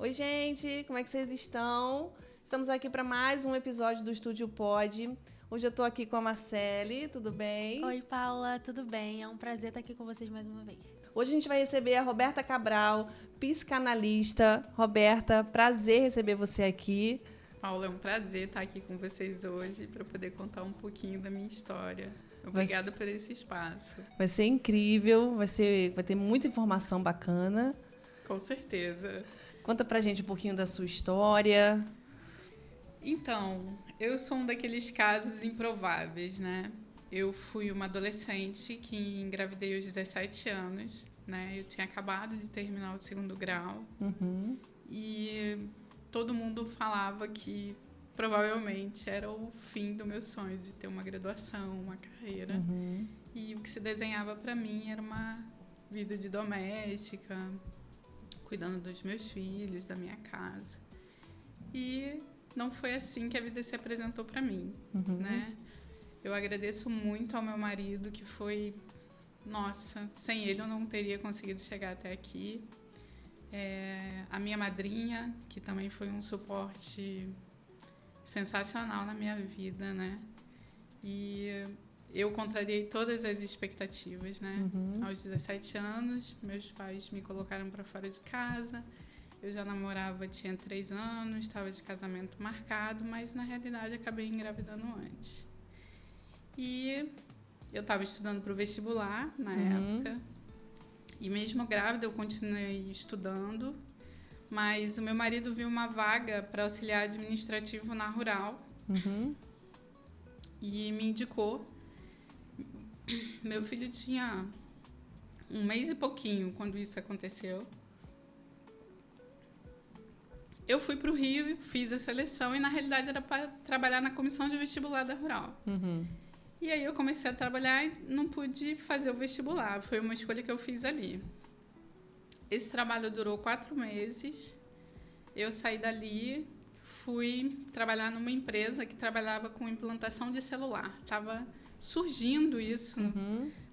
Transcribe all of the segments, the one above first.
Oi, gente, como é que vocês estão? Estamos aqui para mais um episódio do Estúdio Pod. Hoje eu tô aqui com a Marcele, tudo bem? Oi, Paula, tudo bem? É um prazer estar aqui com vocês mais uma vez. Hoje a gente vai receber a Roberta Cabral, psicanalista. Roberta, prazer receber você aqui. Paula, é um prazer estar aqui com vocês hoje para poder contar um pouquinho da minha história. Obrigada por esse espaço. Vai ser incrível, vai ter muita informação bacana. Com certeza. Conta pra gente um pouquinho da sua história. Então, eu sou um daqueles casos improváveis, né? Eu fui uma adolescente que engravidei aos 17 anos, né? Eu tinha acabado de terminar o 2º grau. E todo mundo falava que provavelmente era o fim do meu sonho de ter uma graduação, uma carreira. E o que se desenhava para mim era uma vida de doméstica, cuidando dos meus filhos, da minha casa. E não foi assim que a vida se apresentou para mim, né? Eu agradeço muito ao meu marido, que foi... Nossa, sem ele eu não teria conseguido chegar até aqui. A minha madrinha, que também foi um suporte sensacional na minha vida, né? E eu contrariei todas as expectativas, né? Aos 17 anos, meus pais me colocaram para fora de casa. Eu já namorava, tinha 3 anos, estava de casamento marcado, mas na realidade acabei engravidando antes. E eu estava estudando para o vestibular na época. E mesmo grávida eu continuei estudando, mas o meu marido viu uma vaga para auxiliar administrativo na Rural e me indicou. Meu filho tinha 1 mês e pouquinho quando isso aconteceu. Eu fui para o Rio, fiz a seleção e na realidade era para trabalhar na comissão de vestibular da Rural. E aí eu comecei a trabalhar e não pude fazer o vestibular. Foi uma escolha que eu fiz ali. Esse trabalho durou 4 meses. Eu saí dali, fui trabalhar numa empresa que trabalhava com implantação de celular. Estava surgindo isso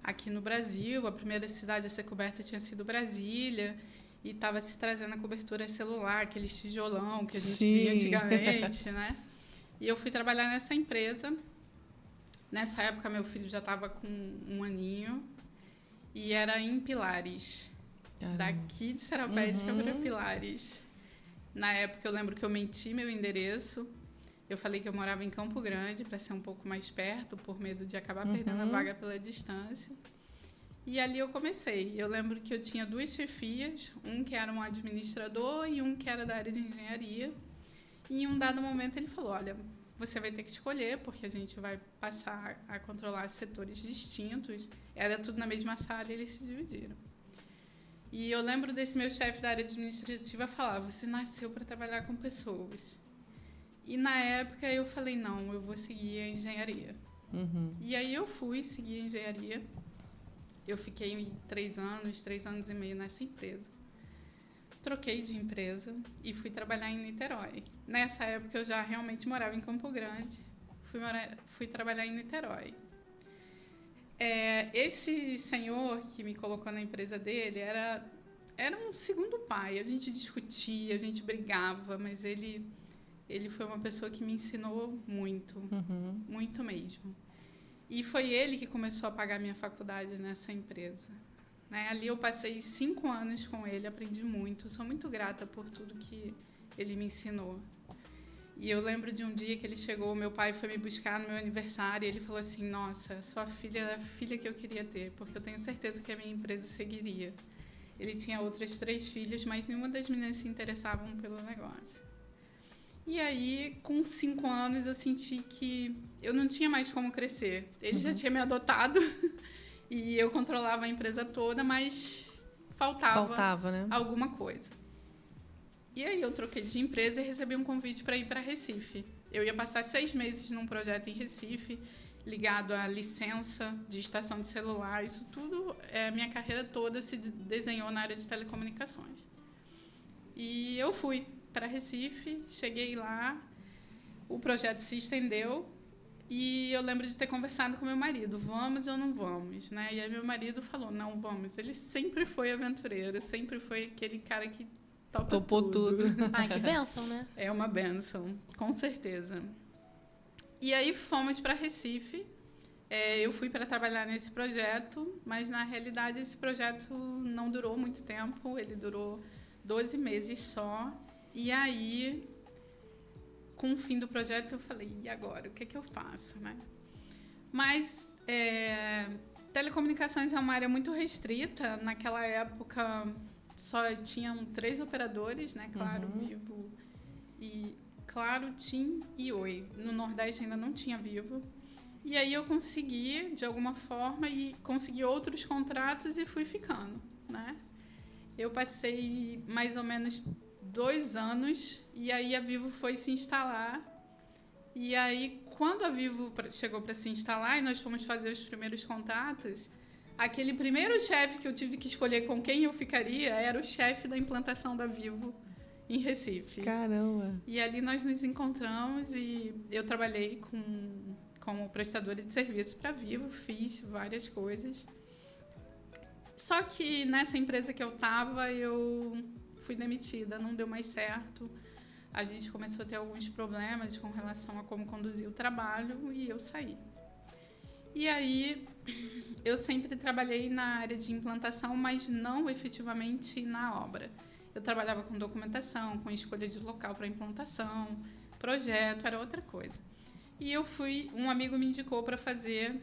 aqui no Brasil. A primeira cidade a ser coberta tinha sido Brasília. E estava se trazendo a cobertura celular, aqueles tijolão que a gente via antigamente, né? E eu fui trabalhar nessa empresa. Nessa época, meu filho já estava com 1 aninho e era em Pilares. Caramba. Daqui de Seropédica para Pilares. Na época, eu lembro que eu menti meu endereço. Eu falei que eu morava em Campo Grande para ser um pouco mais perto, por medo de acabar perdendo a vaga pela distância. E ali eu comecei. Eu lembro que eu tinha 2 chefias, um que era um administrador e um que era da área de engenharia. E em um dado momento ele falou, olha, você vai ter que escolher, porque a gente vai passar a controlar setores distintos. Era tudo na mesma sala e eles se dividiram. E eu lembro desse meu chefe da área administrativa falar, você nasceu para trabalhar com pessoas. E na época eu falei, não, eu vou seguir a engenharia. E aí eu fui seguir a engenharia. Eu fiquei 3 anos e meio nessa empresa. Troquei de empresa e fui trabalhar em Niterói. Nessa época eu já realmente morava em Campo Grande. Fui trabalhar em Niterói. Esse senhor que me colocou na empresa dele era um segundo pai. A gente discutia, a gente brigava, mas ele foi uma pessoa que me ensinou muito, muito mesmo. E foi ele que começou a pagar minha faculdade nessa empresa. Né? Ali eu passei 5 anos com ele, aprendi muito. Sou muito grata por tudo que ele me ensinou. E eu lembro de um dia que ele chegou, meu pai foi me buscar no meu aniversário e ele falou assim, nossa, sua filha é a filha que eu queria ter, porque eu tenho certeza que a minha empresa seguiria. Ele tinha outras 3 filhas, mas nenhuma das meninas se interessavam pelo negócio. E aí, com 5 anos, eu senti que eu não tinha mais como crescer. Ele já tinha me adotado e eu controlava a empresa toda, mas faltava né? Alguma coisa. E aí eu troquei de empresa e recebi um convite para ir para Recife. Eu ia passar 6 meses num projeto em Recife, ligado à licença de estação de celular. Isso tudo, minha carreira toda se desenhou na área de telecomunicações. E eu fui para Recife, cheguei lá, o projeto se estendeu e eu lembro de ter conversado com meu marido, vamos ou não vamos, né? E aí meu marido falou, não, vamos. Ele sempre foi aventureiro, sempre foi aquele cara que Topou tudo. Ai, que bênção, né? É uma bênção, com certeza. E aí fomos para Recife. Eu fui para trabalhar nesse projeto, mas na realidade esse projeto não durou muito tempo, ele durou 12 meses só. E aí, com o fim do projeto, eu falei, e agora? O que é que eu faço, né? Mas telecomunicações é uma área muito restrita. Naquela época só tinham 3 operadores, né? Claro, Vivo e Claro, TIM e Oi. No Nordeste ainda não tinha Vivo. E aí eu consegui, de alguma forma, e consegui outros contratos e fui ficando, né? Eu passei mais ou menos 2 anos e aí a Vivo foi se instalar. E aí, quando a Vivo chegou para se instalar e nós fomos fazer os primeiros contatos, aquele primeiro chefe que eu tive que escolher com quem eu ficaria era o chefe da implantação da Vivo em Recife. Caramba! E ali nós nos encontramos e eu trabalhei como prestadora de serviço para Vivo, fiz várias coisas. Só que nessa empresa que eu estava, eu fui demitida, não deu mais certo. A gente começou a ter alguns problemas com relação a como conduzir o trabalho e eu saí. E aí, eu sempre trabalhei na área de implantação, mas não efetivamente na obra. Eu trabalhava com documentação, com escolha de local para implantação, projeto, era outra coisa. E um amigo me indicou para fazer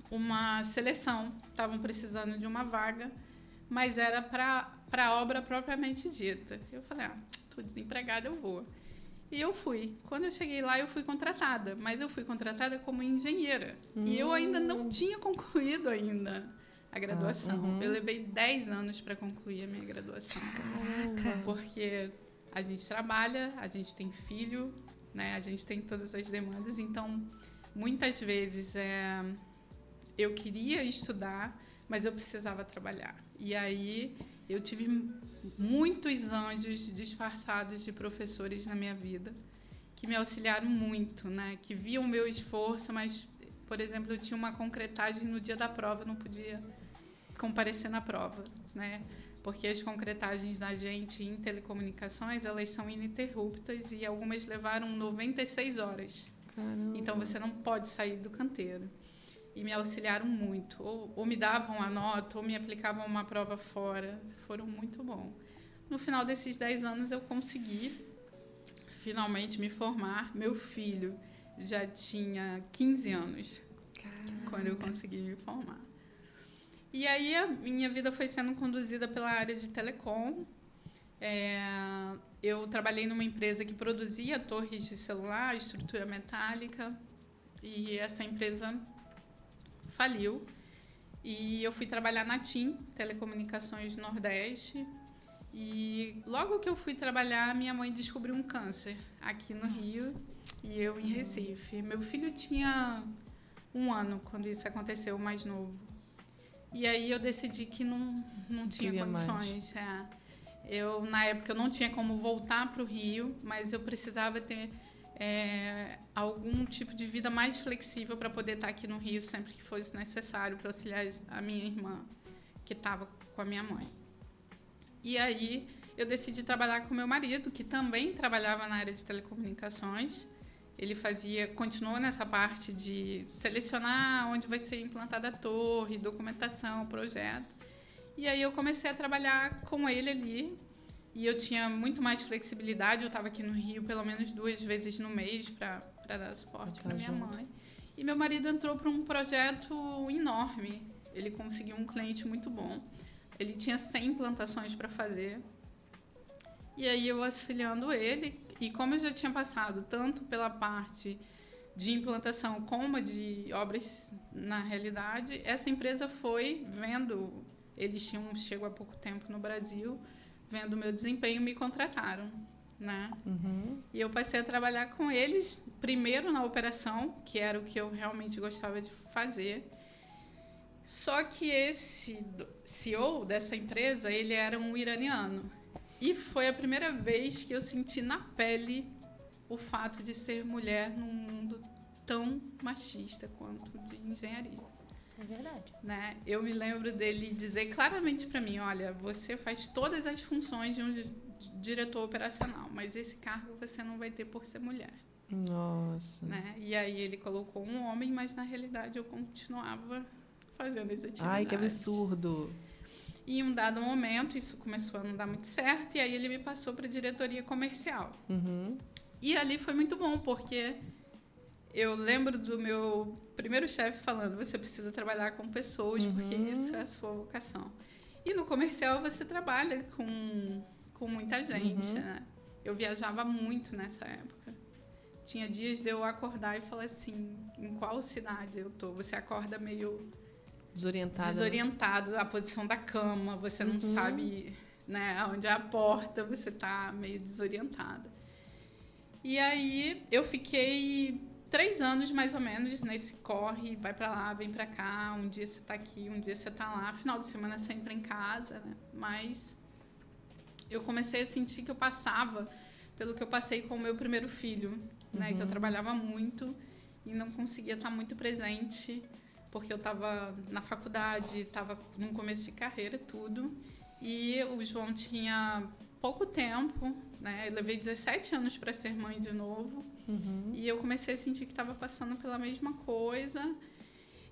uma seleção. Estavam precisando de uma vaga, mas era para a obra propriamente dita. Eu falei, estou desempregada, eu vou. E eu fui. Quando eu cheguei lá, eu fui contratada, mas eu fui contratada como engenheira. E eu ainda não tinha concluído ainda a graduação. Eu levei 10 anos para concluir a minha graduação. Caraca! Porque a gente trabalha, a gente tem filho, né? A gente tem todas as demandas. Então, muitas vezes, eu queria estudar, mas eu precisava trabalhar. E aí, eu tive muitos anjos disfarçados de professores na minha vida que me auxiliaram muito, né? Que viam o meu esforço, mas, por exemplo, eu tinha uma concretagem no dia da prova, eu não podia comparecer na prova, né? Porque as concretagens da gente em telecomunicações, elas são ininterruptas e algumas levaram 96 horas. Caramba. Então, você não pode sair do canteiro. E me auxiliaram muito. Ou me davam a nota, ou me aplicavam uma prova fora. Foram muito bons. No final desses 10 anos, eu consegui finalmente me formar. Meu filho já tinha 15 anos quando eu consegui me formar. E aí, a minha vida foi sendo conduzida pela área de telecom. Eu trabalhei numa empresa que produzia torres de celular, estrutura metálica. E essa empresa faliu e eu fui trabalhar na TIM, Telecomunicações Nordeste, e logo que eu fui trabalhar, minha mãe descobriu um câncer aqui no Rio e eu em Recife. Meu filho tinha 1 ano quando isso aconteceu, o mais novo. E aí eu decidi que não tinha condições. Na época, eu não tinha como voltar para o Rio, mas eu precisava ter algum tipo de vida mais flexível para poder estar aqui no Rio sempre que fosse necessário para auxiliar a minha irmã, que estava com a minha mãe. E aí eu decidi trabalhar com meu marido, que também trabalhava na área de telecomunicações. Ele continuou nessa parte de selecionar onde vai ser implantada a torre, documentação, projeto. E aí eu comecei a trabalhar com ele ali. E eu tinha muito mais flexibilidade. Eu estava aqui no Rio pelo menos 2 vezes no mês para dar suporte para minha mãe. E meu marido entrou para um projeto enorme. Ele conseguiu um cliente muito bom. Ele tinha 100 implantações para fazer. E aí eu auxiliando ele. E como eu já tinha passado tanto pela parte de implantação como de obras na realidade, essa empresa foi vendo... Eles chegou há pouco tempo no Brasil... Vendo o meu desempenho, me contrataram, né? E eu passei a trabalhar com eles, primeiro na operação, que era o que eu realmente gostava de fazer. Só que esse CEO dessa empresa, ele era um iraniano. E foi a primeira vez que eu senti na pele o fato de ser mulher num mundo tão machista quanto de engenharia. É verdade. Né? Eu me lembro dele dizer claramente para mim, olha, você faz todas as funções diretor operacional, mas esse cargo você não vai ter por ser mulher. Nossa. Né? E aí ele colocou um homem, mas na realidade eu continuava fazendo essa atividade. Ai, que absurdo. E em um dado momento, isso começou a não dar muito certo, e aí ele me passou para a diretoria comercial. E ali foi muito bom, porque eu lembro do meu primeiro chefe falando, você precisa trabalhar com pessoas, porque isso é a sua vocação. E no comercial você trabalha com muita gente, né? Eu viajava muito nessa época. Tinha dias de eu acordar e falar assim, em qual cidade eu tô? Você acorda meio desorientado, a posição da cama, você não sabe, né, onde é a porta, você tá meio desorientada. E aí eu fiquei 3 anos, mais ou menos, nesse corre, vai pra lá, vem pra cá, um dia você tá aqui, um dia você tá lá, final de semana sempre em casa, né? Mas eu comecei a sentir que eu passava pelo que eu passei com o meu primeiro filho, né? Que eu trabalhava muito e não conseguia estar muito presente, porque eu estava na faculdade, estava no começo de carreira, tudo. E o João tinha pouco tempo, né? Eu levei 17 anos para ser mãe de novo. E eu comecei a sentir que estava passando pela mesma coisa.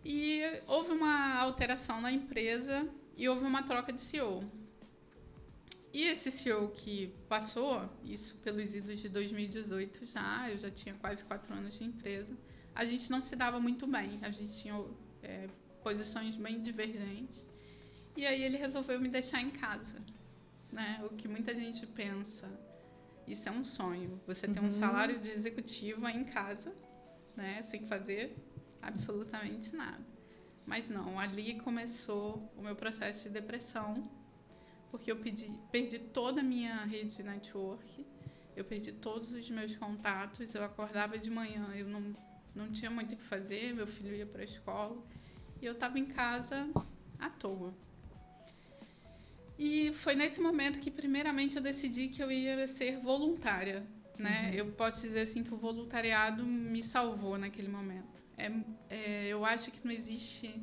E houve uma alteração na empresa e houve uma troca de CEO. E esse CEO que passou, isso pelos idos de 2018 eu já tinha quase 4 anos de empresa, a gente não se dava muito bem, a gente tinha posições bem divergentes. E aí ele resolveu me deixar em casa, né? O que muita gente pensa, isso é um sonho, você ter um salário de executiva em casa, né? Sem fazer absolutamente nada. Mas não, ali começou o meu processo de depressão, porque eu perdi toda a minha rede de network, eu perdi todos os meus contatos, eu acordava de manhã, eu não tinha muito o que fazer, meu filho ia para a escola, e eu estava em casa à toa. E foi nesse momento que, primeiramente, eu decidi que eu ia ser voluntária, né? Eu posso dizer assim que o voluntariado me salvou naquele momento. Eu acho que não existe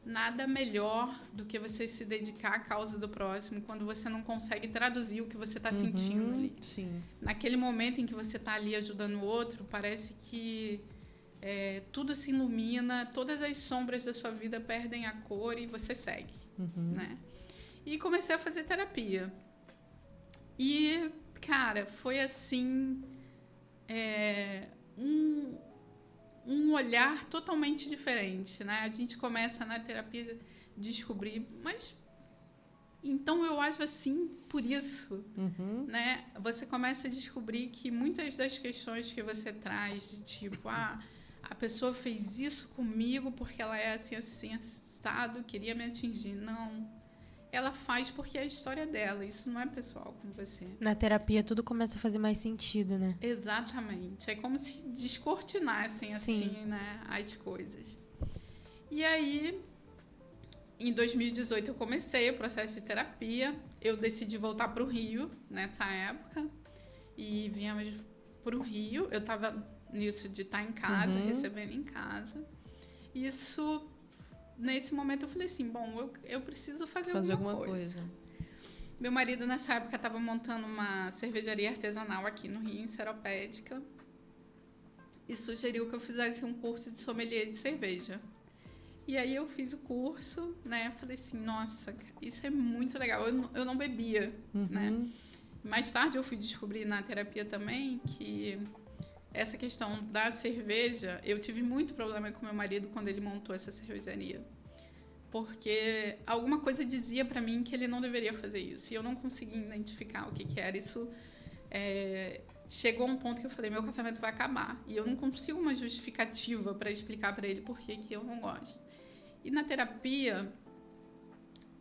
nada melhor do que você se dedicar à causa do próximo quando você não consegue traduzir o que você está sentindo ali. Sim. Naquele momento em que você está ali ajudando o outro, parece que tudo se ilumina, todas as sombras da sua vida perdem a cor e você segue, né? E comecei a fazer terapia. E, cara, foi assim um olhar totalmente diferente, né? A gente começa na terapia a descobrir, mas então eu acho assim por isso, né? Você começa a descobrir que muitas das questões que você traz, de tipo, a pessoa fez isso comigo porque ela é assim, assim, assado, queria me atingir. Não. Ela faz porque é a história dela, isso não é pessoal com você. Na terapia tudo começa a fazer mais sentido, né? Exatamente. É como se descortinassem assim, né, as coisas. E aí, em 2018 eu comecei o processo de terapia. Eu decidi voltar para o Rio nessa época e viemos para o Rio. Eu estava nisso de estar em casa, recebendo em casa. Isso, nesse momento eu falei assim, bom, eu preciso fazer alguma coisa. Meu marido, nessa época, estava montando uma cervejaria artesanal aqui no Rio, em Seropédica, e sugeriu que eu fizesse um curso de sommelier de cerveja. E aí eu fiz o curso, né? Falei assim, nossa, isso é muito legal. Eu não bebia, né? Mais tarde eu fui descobrir na terapia também que essa questão da cerveja, eu tive muito problema com meu marido quando ele montou essa cervejaria. Porque alguma coisa dizia para mim que ele não deveria fazer isso. E eu não conseguia identificar o que era. Isso chegou a um ponto que eu falei, meu casamento vai acabar. E eu não consigo uma justificativa para explicar para ele por que eu não gosto. E na terapia,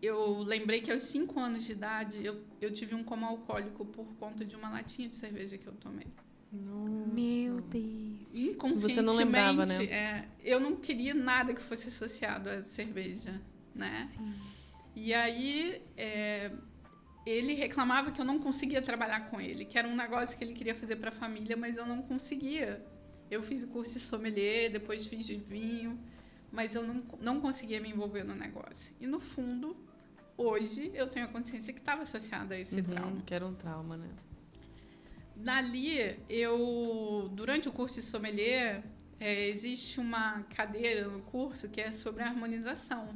eu lembrei que aos 5 anos de idade, eu tive um coma alcoólico por conta de uma latinha de cerveja que eu tomei. Nossa. Meu Deus. Inconscientemente, você não lembrava, né? Eu não queria nada que fosse associado à cerveja, né? Sim. E aí, ele reclamava que eu não conseguia trabalhar com ele, que era um negócio que ele queria fazer para a família, mas eu não conseguia. Eu fiz o curso de sommelier, depois fiz de vinho, mas eu não conseguia me envolver no negócio. E, no fundo, hoje eu tenho a consciência que estava associada a esse trauma. Que era um trauma, né? Dali, durante o curso de sommelier, existe uma cadeira no curso que é sobre a harmonização.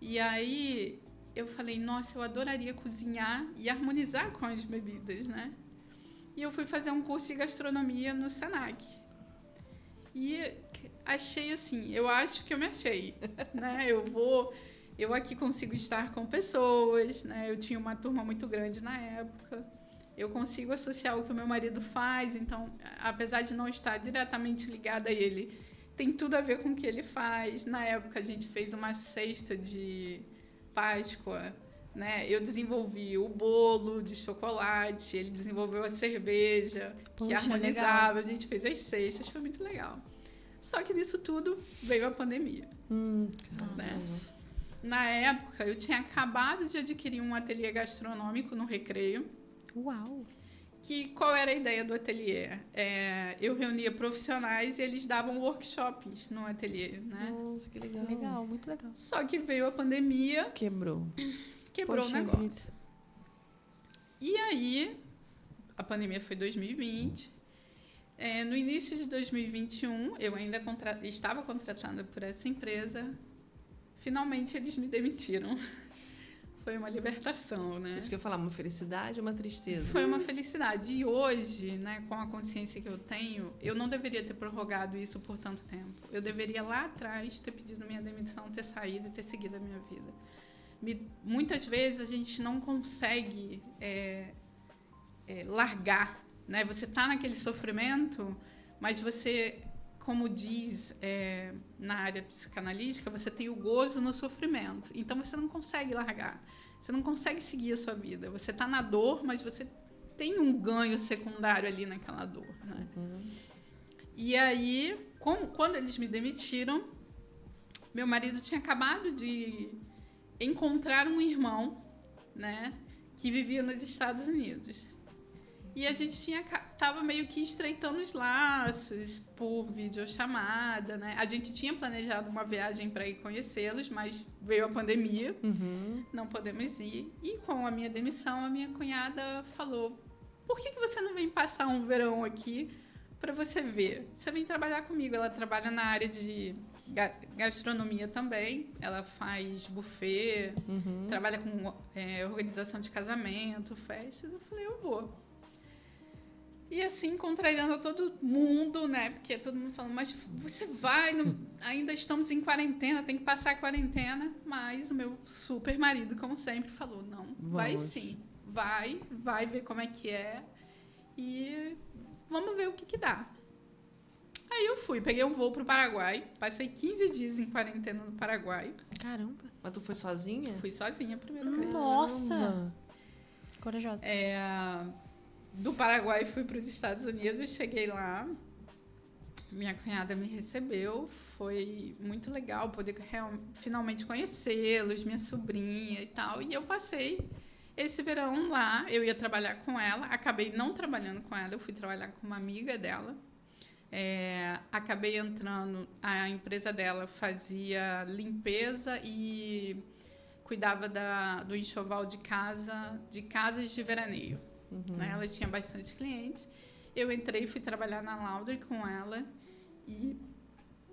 E aí eu falei, nossa, eu adoraria cozinhar e harmonizar com as bebidas, né? E eu fui fazer um curso de gastronomia no Senac. E achei assim, eu acho que eu me achei, né? Eu aqui consigo estar com pessoas, né? Eu tinha uma turma muito grande na época. Eu consigo associar o que o meu marido faz, então, apesar de não estar diretamente ligada a ele, tem tudo a ver com o que ele faz. Na época, a gente fez uma cesta de Páscoa, né? Eu desenvolvi o bolo de chocolate, ele desenvolveu a cerveja, que harmonizava, legal. A gente fez as cestas, foi muito legal. Só que nisso tudo veio a pandemia. Né? Na época, eu tinha acabado de adquirir um ateliê gastronômico no Recreio. Uau! Qual era a ideia do ateliê? Eu reunia profissionais e eles davam workshops no ateliê, né? Nossa, que legal. Legal, muito legal. Só que veio a pandemia... Quebrou o negócio. E aí, a pandemia foi 2020. No início de 2021, eu ainda estava contratada por essa empresa. Finalmente, eles me demitiram. Foi uma libertação, né? Isso que eu ia falar, uma felicidade ou uma tristeza? Foi uma felicidade. E hoje, né, com a consciência que eu tenho, eu não deveria ter prorrogado isso por tanto tempo. Eu deveria lá atrás ter pedido minha demissão, ter saído e ter seguido a minha vida. Muitas vezes a gente não consegue largar, né? Você está naquele sofrimento, mas você, como diz na área psicanalítica, você tem o gozo no sofrimento. Então, você não consegue largar. Você não consegue seguir a sua vida. Você está na dor, mas você tem um ganho secundário ali naquela dor, né? E aí, quando eles me demitiram, meu marido tinha acabado de encontrar um irmão, né, que vivia nos Estados Unidos. E a gente estava meio que estreitando os laços por videochamada, né? A gente tinha planejado uma viagem para ir conhecê-los, mas veio a pandemia, não podemos ir. E com a minha demissão, a minha cunhada falou, por que você não vem passar um verão aqui para você ver? Você vem trabalhar comigo. Ela trabalha na área de gastronomia também. Ela faz buffet, trabalha com organização de casamento, festas. Eu falei, eu vou. E assim, contrariando todo mundo, né? Porque todo mundo falando, mas você vai, ainda estamos em quarentena, tem que passar a quarentena. Mas o meu super marido, como sempre, falou, não, vai sim. Vai ver como é que é. E vamos ver o que dá. Aí eu fui, peguei um voo pro Paraguai, passei 15 dias em quarentena no Paraguai. Caramba. Mas tu foi sozinha? Fui sozinha a primeira vez. Nossa! Corajosa. Do Paraguai fui para os Estados Unidos, cheguei lá, minha cunhada me recebeu, foi muito legal poder finalmente conhecê-los, minha sobrinha e tal, e eu passei esse verão lá, eu ia trabalhar com ela, acabei não trabalhando com ela, eu fui trabalhar com uma amiga dela, acabei entrando, a empresa dela fazia limpeza e cuidava do enxoval de casas de veraneio. Né? Ela tinha bastante clientes. Eu entrei e fui trabalhar na Laundry com ela. E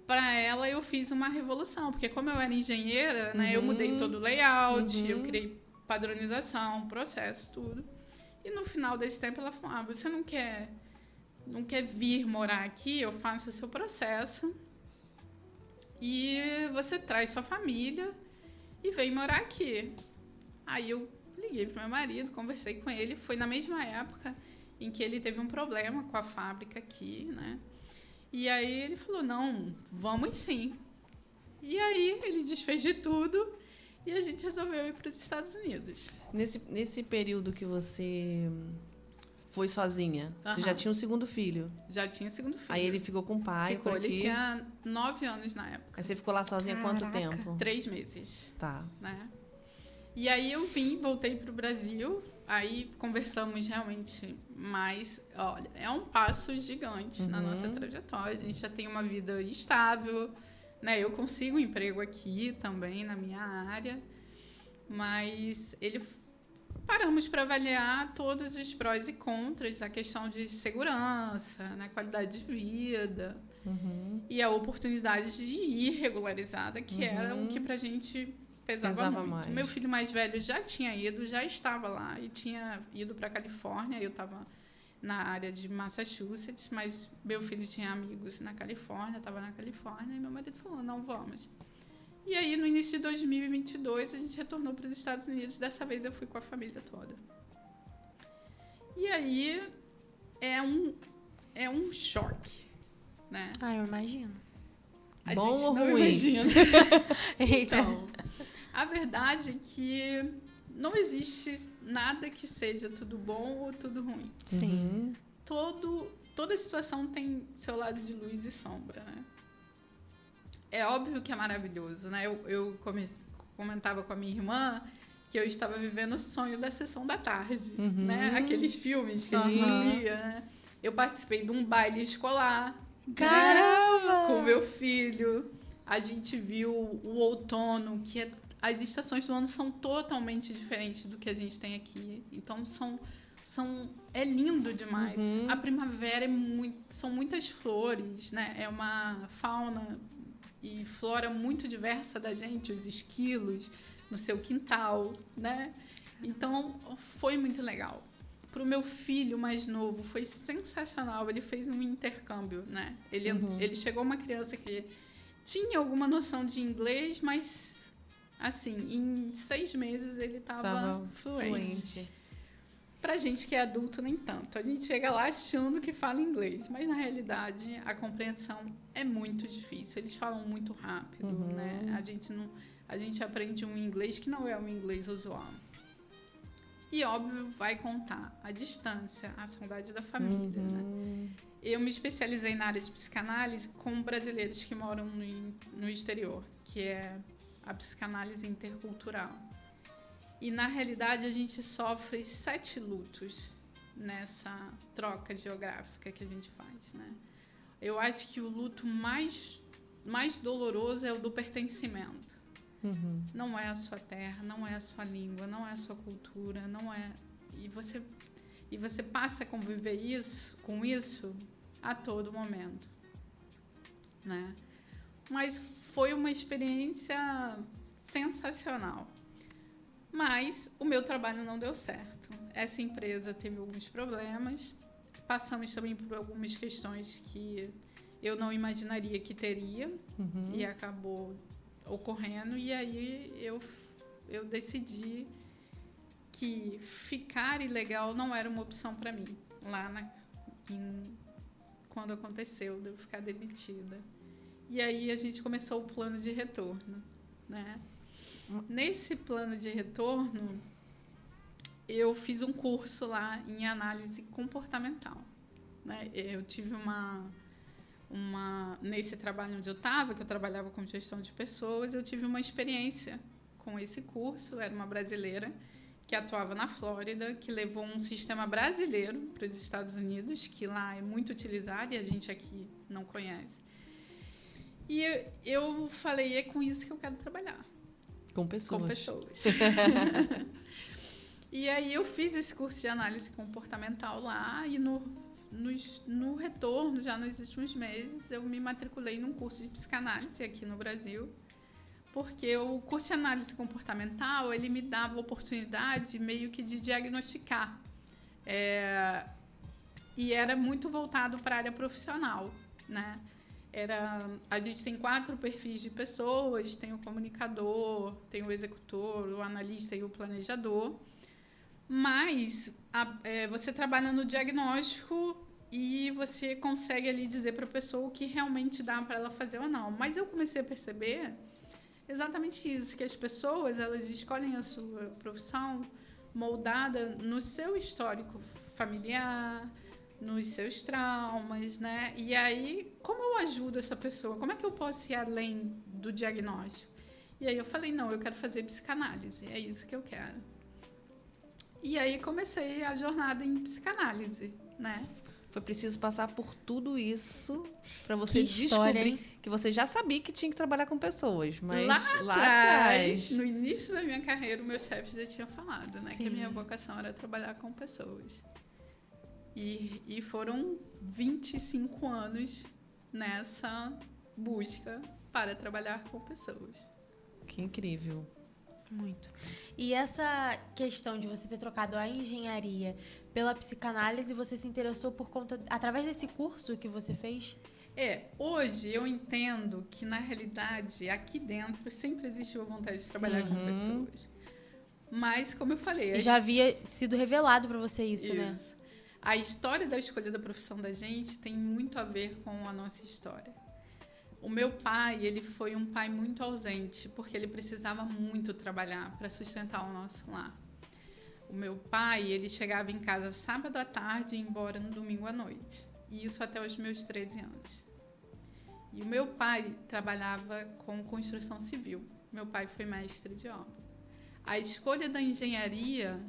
para ela eu fiz uma revolução. Porque como eu era engenheira, né, eu mudei todo o layout, eu criei padronização, processo, tudo. E no final desse tempo ela falou, você não quer vir morar aqui? Eu faço o seu processo. E você traz sua família e vem morar aqui. Aí eu liguei pro meu marido, conversei com ele. Foi na mesma época em que ele teve um problema com a fábrica aqui, né? E aí ele falou, não, vamos sim. E aí ele desfez de tudo e a gente resolveu ir para os Estados Unidos. Nesse período que você foi sozinha, você já tinha um segundo filho? Já tinha um segundo filho. Aí ele ficou com o pai por aqui? Ele tinha 9 anos na época. Aí você ficou lá sozinha quanto tempo? 3 meses. Tá. Né? E aí eu voltei para o Brasil, aí conversamos realmente mais. Olha, é um passo gigante na nossa trajetória. A gente já tem uma vida estável, né? Eu consigo um emprego aqui também, na minha área. Mas paramos para avaliar todos os prós e contras, a questão de segurança, né, qualidade de vida e a oportunidade de ir regularizada, que era o que para a gente pesava muito. Mais. Meu filho mais velho já tinha ido, já estava lá e tinha ido para a Califórnia. Eu estava na área de Massachusetts, mas meu filho tinha amigos na Califórnia, estava na Califórnia, e meu marido falou, não, vamos. E aí, no início de 2022, a gente retornou para os Estados Unidos. Dessa vez, eu fui com a família toda. E aí, é um choque, né? Eu imagino. A Bom gente ou não ruim? imagina. Eita. Então, a verdade é que não existe nada que seja tudo bom ou tudo ruim. Sim. Toda situação tem seu lado de luz e sombra, né? É óbvio que é maravilhoso, né? Eu comentava com a minha irmã que eu estava vivendo o sonho da sessão da tarde, né? Aqueles filmes que a gente via, né? Eu participei de um baile escolar. Caramba! Né? Com meu filho. A gente viu o outono, que as estações do ano são totalmente diferentes do que a gente tem aqui. Então, é lindo demais. A primavera são muitas flores, né? É uma fauna e flora muito diversa da gente, os esquilos no seu quintal, né? Então, foi muito legal. Para o meu filho mais novo, foi sensacional. Ele fez um intercâmbio, né? Ele chegou uma criança que tinha alguma noção de inglês, mas, assim, em 6 meses ele estava fluente. Pra gente que é adulto, nem tanto. A gente chega lá achando que fala inglês, mas na realidade a compreensão é muito difícil. Eles falam muito rápido, né? A gente aprende um inglês que não é um inglês usual. E, óbvio, vai contar a distância, a saudade da família, né? Eu me especializei na área de psicanálise com brasileiros que moram no exterior, que é a psicanálise intercultural. E, na realidade, a gente sofre 7 lutos nessa troca geográfica que a gente faz, né? Eu acho que o luto mais doloroso é o do pertencimento. Não é a sua terra, não é a sua língua, não é a sua cultura, não é... E você passa a conviver com isso a todo momento, né? Mas foi uma experiência sensacional. Mas o meu trabalho não deu certo. Essa empresa teve alguns problemas. Passamos também por algumas questões que eu não imaginaria que teria. E acabou ocorrendo. E aí eu decidi que ficar ilegal não era uma opção para mim. Quando aconteceu de eu ficar demitida. E aí a gente começou o plano de retorno, né? Nesse plano de retorno, eu fiz um curso lá em análise comportamental, né? Eu tive nesse trabalho onde eu estava, que eu trabalhava com gestão de pessoas, eu tive uma experiência com esse curso. Era uma brasileira que atuava na Flórida, que levou um sistema brasileiro para os Estados Unidos, que lá é muito utilizado e a gente aqui não conhece. E eu falei, é com isso que eu quero trabalhar. Com pessoas. Com pessoas. E aí eu fiz esse curso de análise comportamental lá e no retorno, já nos últimos meses, eu me matriculei num curso de psicanálise aqui no Brasil, porque o curso de análise comportamental, ele me dava a oportunidade meio que de diagnosticar. E era muito voltado para a área profissional, né? A gente tem 4 perfis de pessoas, tem o comunicador, tem o executor, o analista e o planejador. Mas você trabalha no diagnóstico e você consegue ali dizer para a pessoa o que realmente dá para ela fazer ou não. Mas eu comecei a perceber exatamente isso, que as pessoas, elas escolhem a sua profissão moldada no seu histórico familiar, nos seus traumas, né? E aí, como eu ajudo essa pessoa? Como é que eu posso ir além do diagnóstico? E aí eu falei, não, eu quero fazer psicanálise, é isso que eu quero. E aí comecei a jornada em psicanálise, né? Foi preciso passar por tudo isso para você descobrir que você já sabia que tinha que trabalhar com pessoas, mas lá atrás, no início da minha carreira, o meu chefe já tinha falado, né, que a minha vocação era trabalhar com pessoas. E foram 25 anos nessa busca para trabalhar com pessoas. Que incrível. Muito. E essa questão de você ter trocado a engenharia pela psicanálise, você se interessou por conta, através desse curso que você fez? Hoje eu entendo que, na realidade, aqui dentro sempre existiu a vontade de trabalhar com pessoas. Mas, como eu falei... Já havia sido revelado para você isso, né? A história da escolha da profissão da gente tem muito a ver com a nossa história. O meu pai, ele foi um pai muito ausente, porque ele precisava muito trabalhar para sustentar o nosso lar. O meu pai, ele chegava em casa sábado à tarde e ia embora no domingo à noite. E isso até os meus 13 anos. E o meu pai trabalhava com construção civil. Meu pai foi mestre de obra. A escolha da engenharia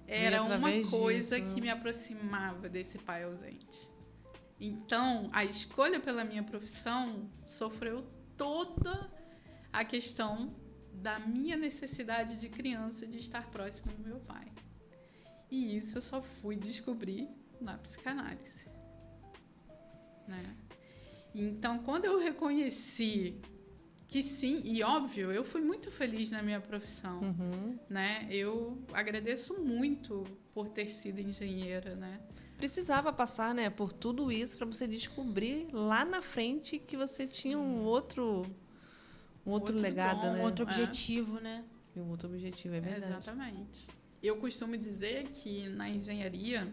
era uma coisa que me aproximava desse pai ausente. Então, a escolha pela minha profissão sofreu toda a questão da minha necessidade de criança de estar próxima do meu pai. E isso eu só fui descobrir na psicanálise. Né? Então, quando eu reconheci que sim, e óbvio, eu fui muito feliz na minha profissão. Né? Eu agradeço muito por ter sido engenheira, né? Precisava passar, né, por tudo isso para você descobrir lá na frente que você tinha um outro legado, né? Um outro objetivo, né? Um outro objetivo, é verdade. Exatamente. Eu costumo dizer que na engenharia,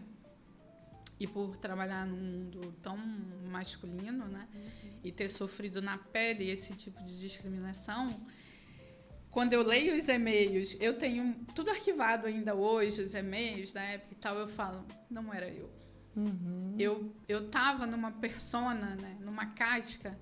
e por trabalhar num mundo tão masculino, né, e ter sofrido na pele esse tipo de discriminação, quando eu leio os e-mails, eu tenho tudo arquivado ainda hoje, os e-mails da época e tal, eu falo, não era eu. Eu tava numa persona, né, numa casca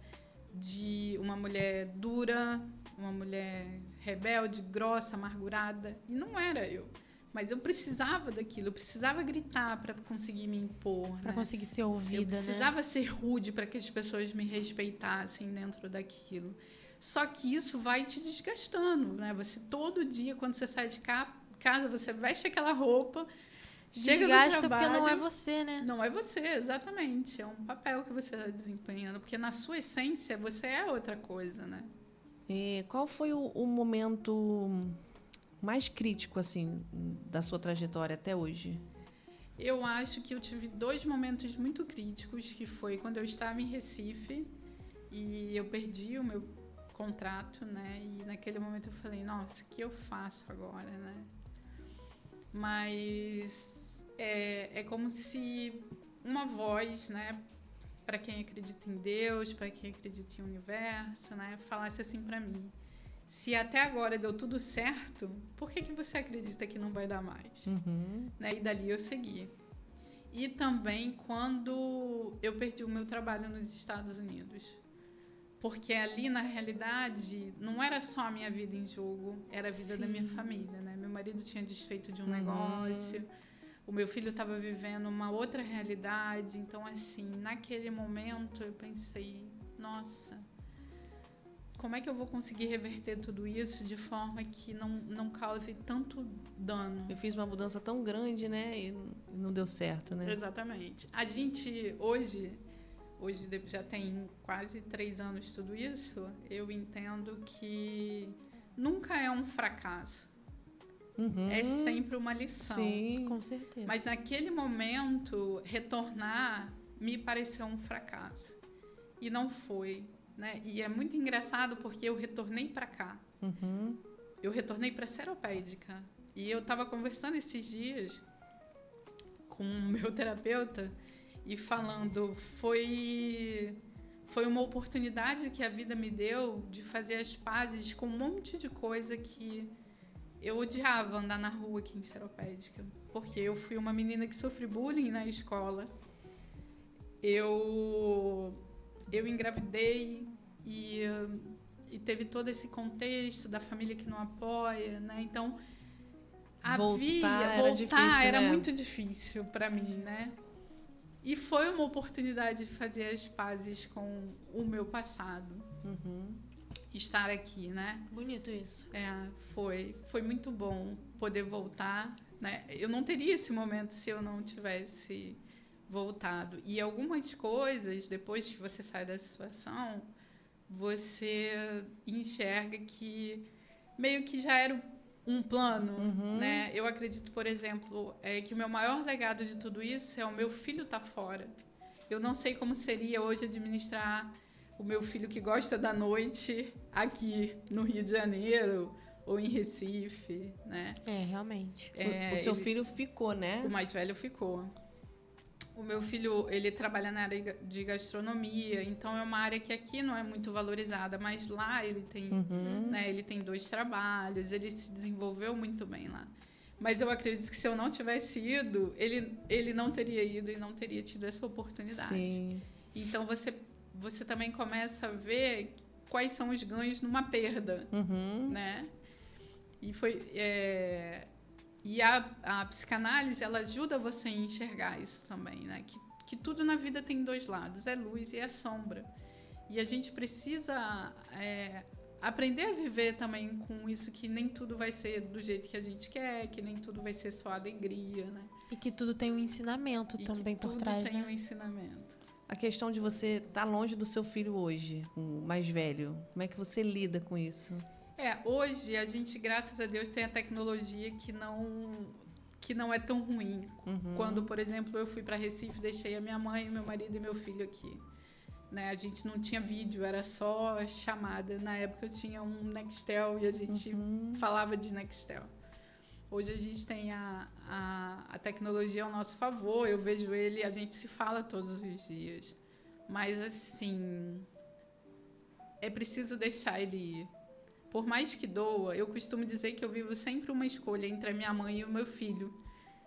de uma mulher dura, uma mulher rebelde, grossa, amargurada, e não era eu. Mas eu precisava daquilo, eu precisava gritar para conseguir me impor. Para conseguir ser ouvida, eu precisava ser rude para que as pessoas me respeitassem dentro daquilo. Só que isso vai te desgastando, né? Você todo dia, quando você sai de casa, você veste aquela roupa, chega no trabalho... porque não é você, né? Não é você, exatamente. É um papel que você está desempenhando, porque na sua essência você é outra coisa, né? E qual foi o momento mais crítico, assim, da sua trajetória até hoje? Eu acho que eu tive 2 momentos muito críticos, que foi quando eu estava em Recife e eu perdi o meu contrato, né? E naquele momento eu falei, nossa, o que eu faço agora, né? Mas é como se uma voz, né, para quem acredita em Deus, para quem acredita em universo, né, falasse assim para mim: se até agora deu tudo certo, por que você acredita que não vai dar mais? Né? E dali eu segui. E também quando eu perdi o meu trabalho nos Estados Unidos. Porque ali, na realidade, não era só a minha vida em jogo, era a vida da minha família, né? Meu marido tinha desfeito de um negócio, o meu filho estava vivendo uma outra realidade. Então, assim, naquele momento eu pensei, nossa, como é que eu vou conseguir reverter tudo isso de forma que não cause tanto dano? Eu fiz uma mudança tão grande, né? E não deu certo, né? Exatamente. A gente, hoje já tem quase 3 anos tudo isso, eu entendo que nunca é um fracasso. É sempre uma lição. Sim, com certeza. Mas naquele momento, retornar me pareceu um fracasso. E não foi. Né? E é muito engraçado porque eu retornei para cá. Eu retornei para Seropédica. E eu estava conversando esses dias com o meu terapeuta e falando, foi uma oportunidade que a vida me deu de fazer as pazes com um monte de coisa que eu odiava andar na rua aqui em Seropédica. Porque eu fui uma menina que sofri bullying na escola. Eu engravidei e teve todo esse contexto da família que não apoia, né? Então, voltar era difícil, era né? muito difícil para mim, né? E foi uma oportunidade de fazer as pazes com o meu passado. Estar aqui, né? Bonito isso. Foi muito bom poder voltar, né? Eu não teria esse momento se eu não tivesse voltado. E algumas coisas, depois que você sai da situação, você enxerga que meio que já era um plano, né? Eu acredito, por exemplo, que o meu maior legado de tudo isso é o meu filho estar fora. Eu não sei como seria hoje administrar o meu filho que gosta da noite aqui no Rio de Janeiro ou em Recife, né? Realmente. O seu filho ficou, né? O mais velho ficou. O meu filho, ele trabalha na área de gastronomia, então é uma área que aqui não é muito valorizada, mas lá ele tem, né, ele tem 2 trabalhos, ele se desenvolveu muito bem lá. Mas eu acredito que se eu não tivesse ido, ele não teria ido e não teria tido essa oportunidade. Sim. Então você também começa a ver quais são os ganhos numa perda, né? E a psicanálise, ela ajuda você a enxergar isso também, né? Que tudo na vida tem 2 lados, é luz e é sombra. E a gente precisa aprender a viver também com isso, que nem tudo vai ser do jeito que a gente quer, que nem tudo vai ser só alegria, né? E que tudo tem um ensinamento também por trás, né? Tudo tem um ensinamento. A questão de você estar longe do seu filho hoje, o mais velho, como é que você lida com isso? Hoje a gente, graças a Deus, tem a tecnologia que não é tão ruim. Quando, por exemplo, eu fui para Recife, deixei a minha mãe, meu marido e meu filho aqui. Né? A gente não tinha vídeo, era só chamada. Na época eu tinha um Nextel e a gente falava de Nextel. Hoje a gente tem a tecnologia ao nosso favor, eu vejo ele, a gente se fala todos os dias. Mas, assim, é preciso deixar ele ir. Por mais que doa, eu costumo dizer que eu vivo sempre uma escolha entre a minha mãe e o meu filho,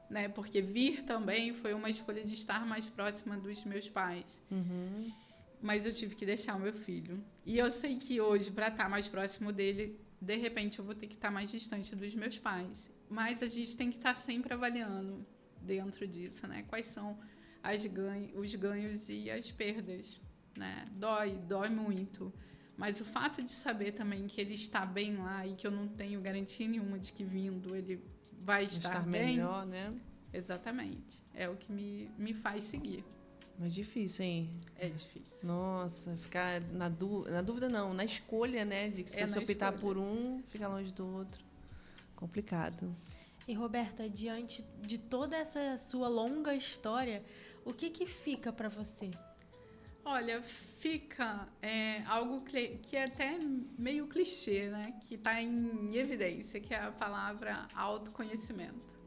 né? Porque vir também foi uma escolha de estar mais próxima dos meus pais. Mas eu tive que deixar o meu filho. E eu sei que hoje, para estar mais próximo dele, de repente eu vou ter que estar mais distante dos meus pais. Mas a gente tem que estar sempre avaliando dentro disso, né? Quais são os ganhos e as perdas, né? Dói muito. Mas o fato de saber também que ele está bem lá e que eu não tenho garantia nenhuma de que vindo ele vai estar bem... melhor, né? Exatamente. É o que me faz seguir. Mas difícil, hein? É difícil. Nossa, ficar na dúvida não, na escolha, né? De que se você optar por um, ficar longe do outro. Complicado. E, Roberta, diante de toda essa sua longa história, o que fica para você? Olha, fica algo que é até meio clichê, né? Que está em evidência, que é a palavra autoconhecimento.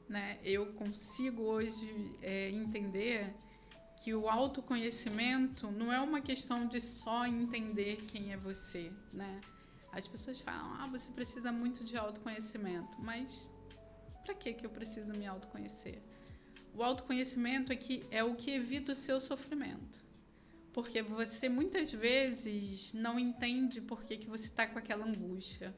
Né? Eu consigo hoje entender que o autoconhecimento não é uma questão de só entender quem é você, né? As pessoas falam, você precisa muito de autoconhecimento, mas para que eu preciso me autoconhecer? O autoconhecimento é o que evita o seu sofrimento. Porque você muitas vezes não entende por que você está com aquela angústia,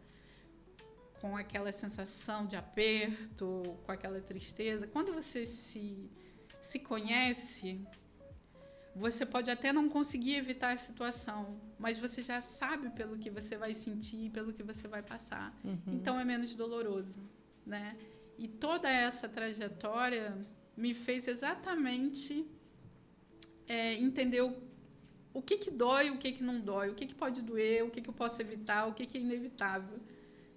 com aquela sensação de aperto, com aquela tristeza. Quando você se conhece, você pode até não conseguir evitar a situação, mas você já sabe pelo que você vai sentir, pelo que você vai passar. Então é menos doloroso, né? E toda essa trajetória me fez exatamente entender o que dói, o que não dói, o que pode doer, o que eu posso evitar, o que é inevitável.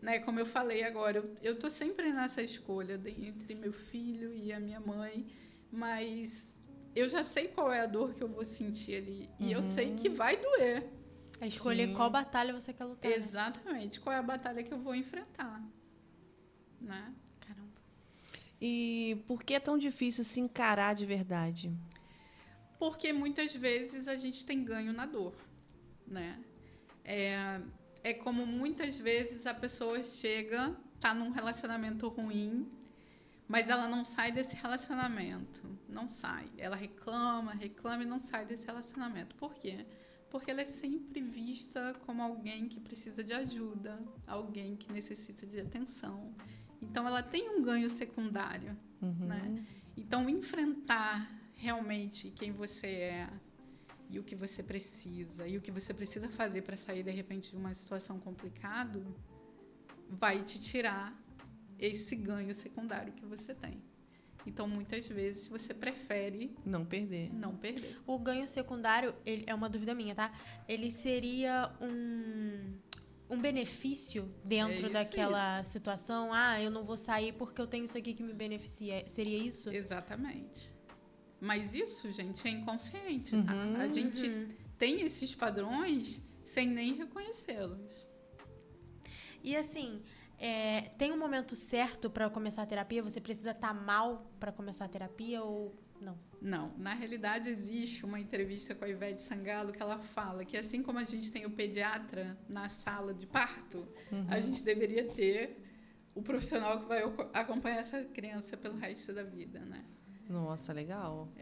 Né? Como eu falei agora, eu estou sempre nessa escolha entre meu filho e a minha mãe, mas eu já sei qual é a dor que eu vou sentir ali. E eu sei que vai doer. É escolher qual batalha você quer lutar. Exatamente. Né? Qual é a batalha que eu vou enfrentar. Né? Caramba. E por que é tão difícil se encarar de verdade? Porque muitas vezes a gente tem ganho na dor, né? É como muitas vezes a pessoa chega, tá num relacionamento ruim, mas ela não sai desse relacionamento. Não sai. Ela reclama e não sai desse relacionamento. Por quê? Porque ela é sempre vista como alguém que precisa de ajuda, alguém que necessita de atenção. Então, ela tem um ganho secundário, né? Então, enfrentar realmente quem você é e o que você precisa, e o que você precisa fazer para sair, de repente, de uma situação complicada, vai te tirar esse ganho secundário que você tem. Então, muitas vezes, você prefere não perder. O ganho secundário, é uma dúvida minha, tá? Ele seria um benefício dentro daquela situação? Eu não vou sair porque eu tenho isso aqui que me beneficia. Seria isso? Exatamente. Mas isso, gente, é inconsciente, tá? A gente tem esses padrões sem nem reconhecê-los. E assim, tem um momento certo para começar a terapia? Você precisa estar mal para começar a terapia ou não? Não. Na realidade, existe uma entrevista com a Ivete Sangalo que ela fala que assim como a gente tem o pediatra na sala de parto, a gente deveria ter o profissional que vai acompanhar essa criança pelo resto da vida, né? Nossa, legal.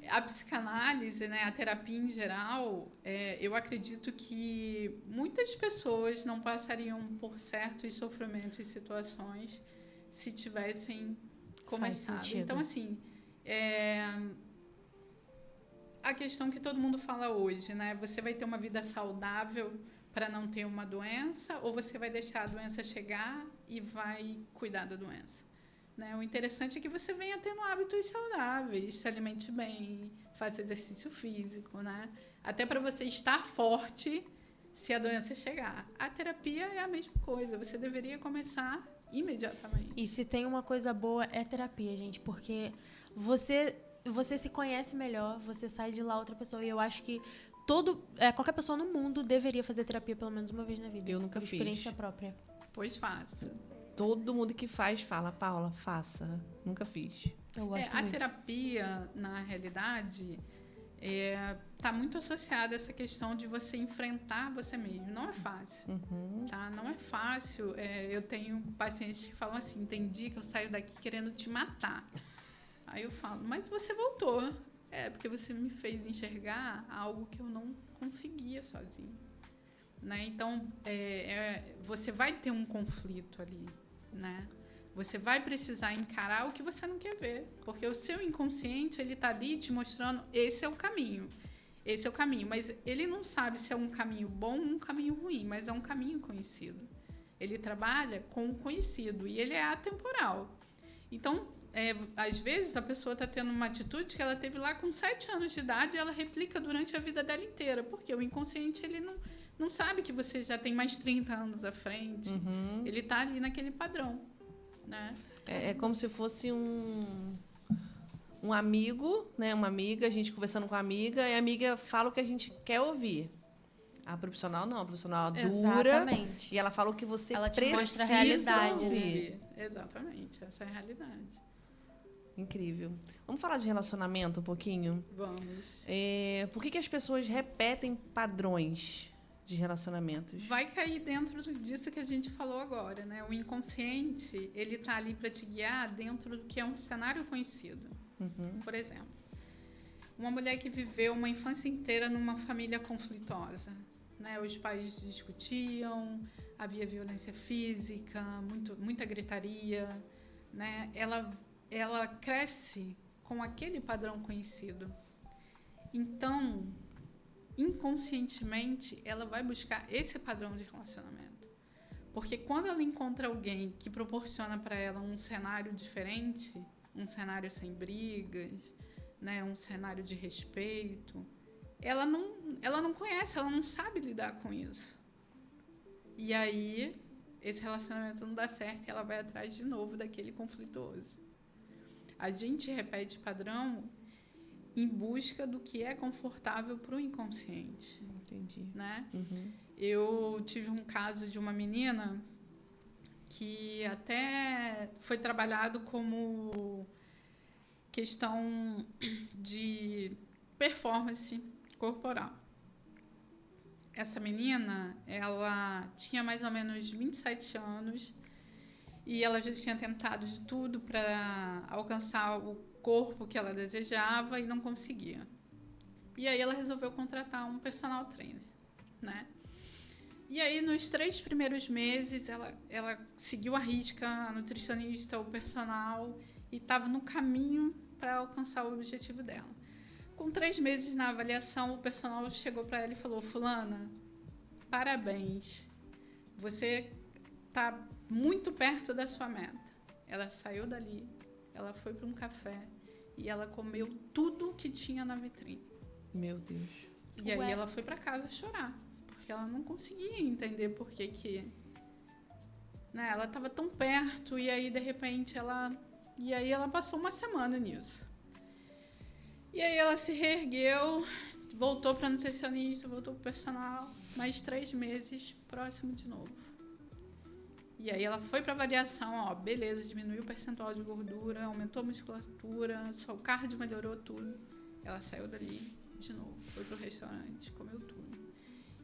A psicanálise, né, a terapia em geral, eu acredito que muitas pessoas não passariam por certos sofrimentos e situações se tivessem começado. Então, assim, a questão que todo mundo fala hoje, né? Você vai ter uma vida saudável para não ter uma doença ou você vai deixar a doença chegar e vai cuidar da doença? Né? O interessante é que você venha tendo hábitos saudáveis, se alimente bem, faça exercício físico, né? Até para você estar forte se a doença chegar. A terapia é a mesma coisa, você deveria começar imediatamente. E se tem uma coisa boa, é terapia, gente, porque você se conhece melhor, você sai de lá outra pessoa. E eu acho que qualquer pessoa no mundo deveria fazer terapia pelo menos uma vez na vida. Eu nunca fiz. Experiência própria. Pois faça. Todo mundo que faz fala, Paula, faça. Nunca fiz. Eu gosto muito. A terapia, na realidade, está muito associada a essa questão de você enfrentar você mesmo. Não é fácil. Tá? Não é fácil. Eu tenho pacientes que falam assim, tem dia que eu saio daqui querendo te matar. Aí eu falo, mas você voltou. Porque você me fez enxergar algo que eu não conseguia sozinho. Né? Então, você vai ter um conflito ali, né? Você vai precisar encarar o que você não quer ver, porque o seu inconsciente, ele tá ali te mostrando, esse é o caminho, mas ele não sabe se é um caminho bom ou um caminho ruim, mas é um caminho conhecido. Ele trabalha com o conhecido e ele é atemporal. Então, às vezes, a pessoa está tendo uma atitude que ela teve lá com 7 anos de idade e ela replica durante a vida dela inteira, porque o inconsciente, ele não sabe que você já tem mais 30 anos à frente. Ele está ali naquele padrão, né? É como se fosse um amigo, né? Uma amiga, a gente conversando com a amiga, e a amiga fala o que a gente quer ouvir. A profissional não, a profissional dura. Exatamente. E ela fala o que você ela precisa te mostra a realidade, ouvir. Né? Exatamente, essa é a realidade. Incrível. Vamos falar de relacionamento um pouquinho? Vamos. Por que as pessoas repetem padrões de relacionamentos? Vai cair dentro disso que a gente falou agora, né? O inconsciente, ele tá ali para te guiar dentro do que é um cenário conhecido. Por exemplo, uma mulher que viveu uma infância inteira numa família conflituosa, né? Os pais discutiam, havia violência física, muita gritaria, né? Ela cresce com aquele padrão conhecido. Então, inconscientemente, ela vai buscar esse padrão de relacionamento. Porque quando ela encontra alguém que proporciona para ela um cenário diferente, um cenário sem brigas, né, um cenário de respeito, ela não conhece, ela não sabe lidar com isso. E aí, esse relacionamento não dá certo e ela vai atrás de novo daquele conflituoso. A gente repete padrão em busca do que é confortável para o inconsciente. Entendi. Né? Eu tive um caso de uma menina que até foi trabalhado como questão de performance corporal. Essa menina, ela tinha mais ou menos 27 anos e ela já tinha tentado de tudo para alcançar o corpo que ela desejava e não conseguia. E aí ela resolveu contratar um personal trainer, né? E aí, nos 3 primeiros meses, ela seguiu à risca a nutricionista, o personal, e estava no caminho para alcançar o objetivo dela. Com 3 meses na avaliação, o personal chegou para ela e falou: fulana, parabéns, você está muito perto da sua meta. Ela saiu dali, ela foi para um café e ela comeu tudo que tinha na vitrine. Meu Deus. E aí ela foi para casa chorar, porque ela não conseguia entender por que né, ela estava tão perto e aí de repente ela passou uma semana nisso. E aí ela se reergueu, voltou para nutricionista, voltou para o personal, mais 3 meses próximo de novo. E aí ela foi para avaliação, ó, beleza, diminuiu o percentual de gordura, aumentou a musculatura, só o cardio melhorou tudo. Ela saiu dali de novo, foi pro restaurante, comeu tudo.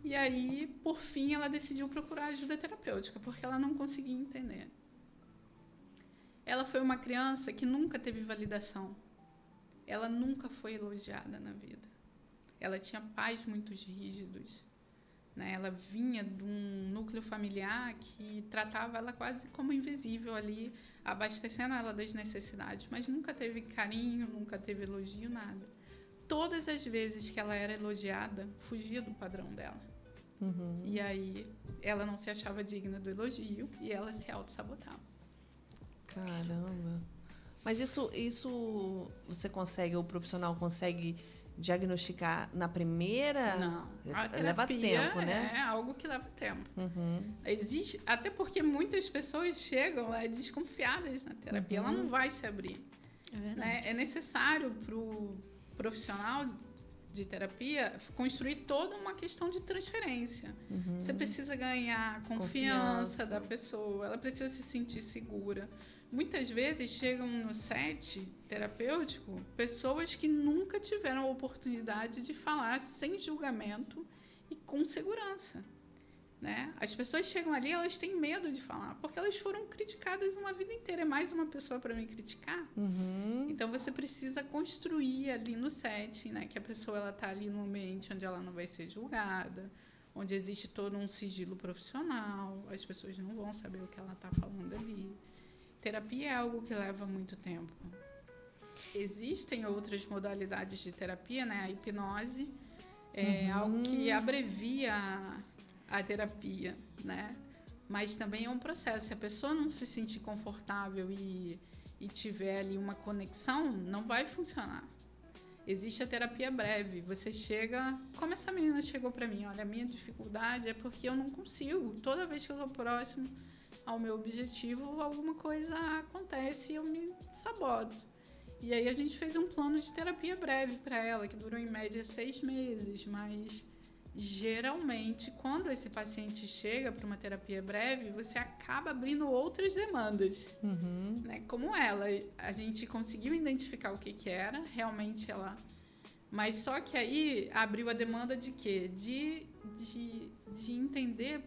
E aí, por fim, ela decidiu procurar ajuda terapêutica, porque ela não conseguia entender. Ela foi uma criança que nunca teve validação. Ela nunca foi elogiada na vida. Ela tinha pais muito rígidos. Né? Ela vinha de um núcleo familiar que tratava ela quase como invisível ali, abastecendo ela das necessidades, mas nunca teve carinho, nunca teve elogio, nada. Todas as vezes que ela era elogiada, fugia do padrão dela. Uhum. E aí ela não se achava digna do elogio e ela se auto-sabotava. Caramba. Mas isso você consegue, o profissional consegue diagnosticar na primeira? Não. A terapia leva tempo, né? É algo que leva tempo. Uhum. Existe, até porque muitas pessoas chegam desconfiadas na terapia. Ela não vai se abrir. É verdade. Né? É necessário para o profissional de terapia construir toda uma questão de transferência. Uhum. Você precisa ganhar confiança da pessoa, ela precisa se sentir segura. Muitas vezes chegam no set terapêutico pessoas que nunca tiveram a oportunidade de falar sem julgamento e com segurança. Né? As pessoas chegam ali, elas têm medo de falar, porque elas foram criticadas uma vida inteira. É mais uma pessoa para me criticar? Uhum. Então, você precisa construir ali no set, né? Que a pessoa está ali num ambiente onde ela não vai ser julgada, onde existe todo um sigilo profissional, as pessoas não vão saber o que ela está falando ali. Terapia é algo que leva muito tempo. Existem outras modalidades de terapia, né? A hipnose é algo que abrevia a terapia, né? Mas também é um processo. Se a pessoa não se sentir confortável e tiver ali uma conexão, não vai funcionar. Existe a terapia breve. Você chega... Como essa menina chegou para mim, olha, a minha dificuldade é porque eu não consigo. Toda vez que eu estou próximo ao meu objetivo, alguma coisa acontece e eu me saboto. E aí a gente fez um plano de terapia breve para ela, que durou em média 6 meses, mas geralmente, quando esse paciente chega para uma terapia breve, você acaba abrindo outras demandas. Uhum. Né? Como ela, a gente conseguiu identificar o que era, realmente ela... Mas só que aí abriu a demanda de quê? De entender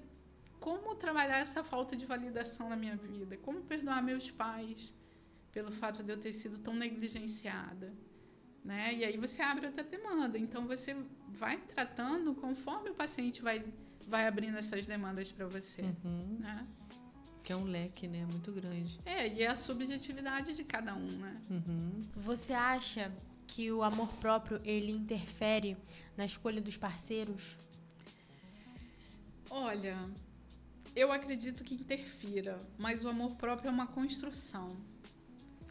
como trabalhar essa falta de validação na minha vida, como perdoar meus pais pelo fato de eu ter sido tão negligenciada. Né? E aí você abre outra demanda. Então, você vai tratando conforme o paciente vai abrindo essas demandas para você. Uhum. Né? Que é um leque, né? Muito grande. E é a subjetividade de cada um, né? Uhum. Você acha que o amor próprio, ele interfere na escolha dos parceiros? Olha, eu acredito que interfira, mas o amor próprio é uma construção.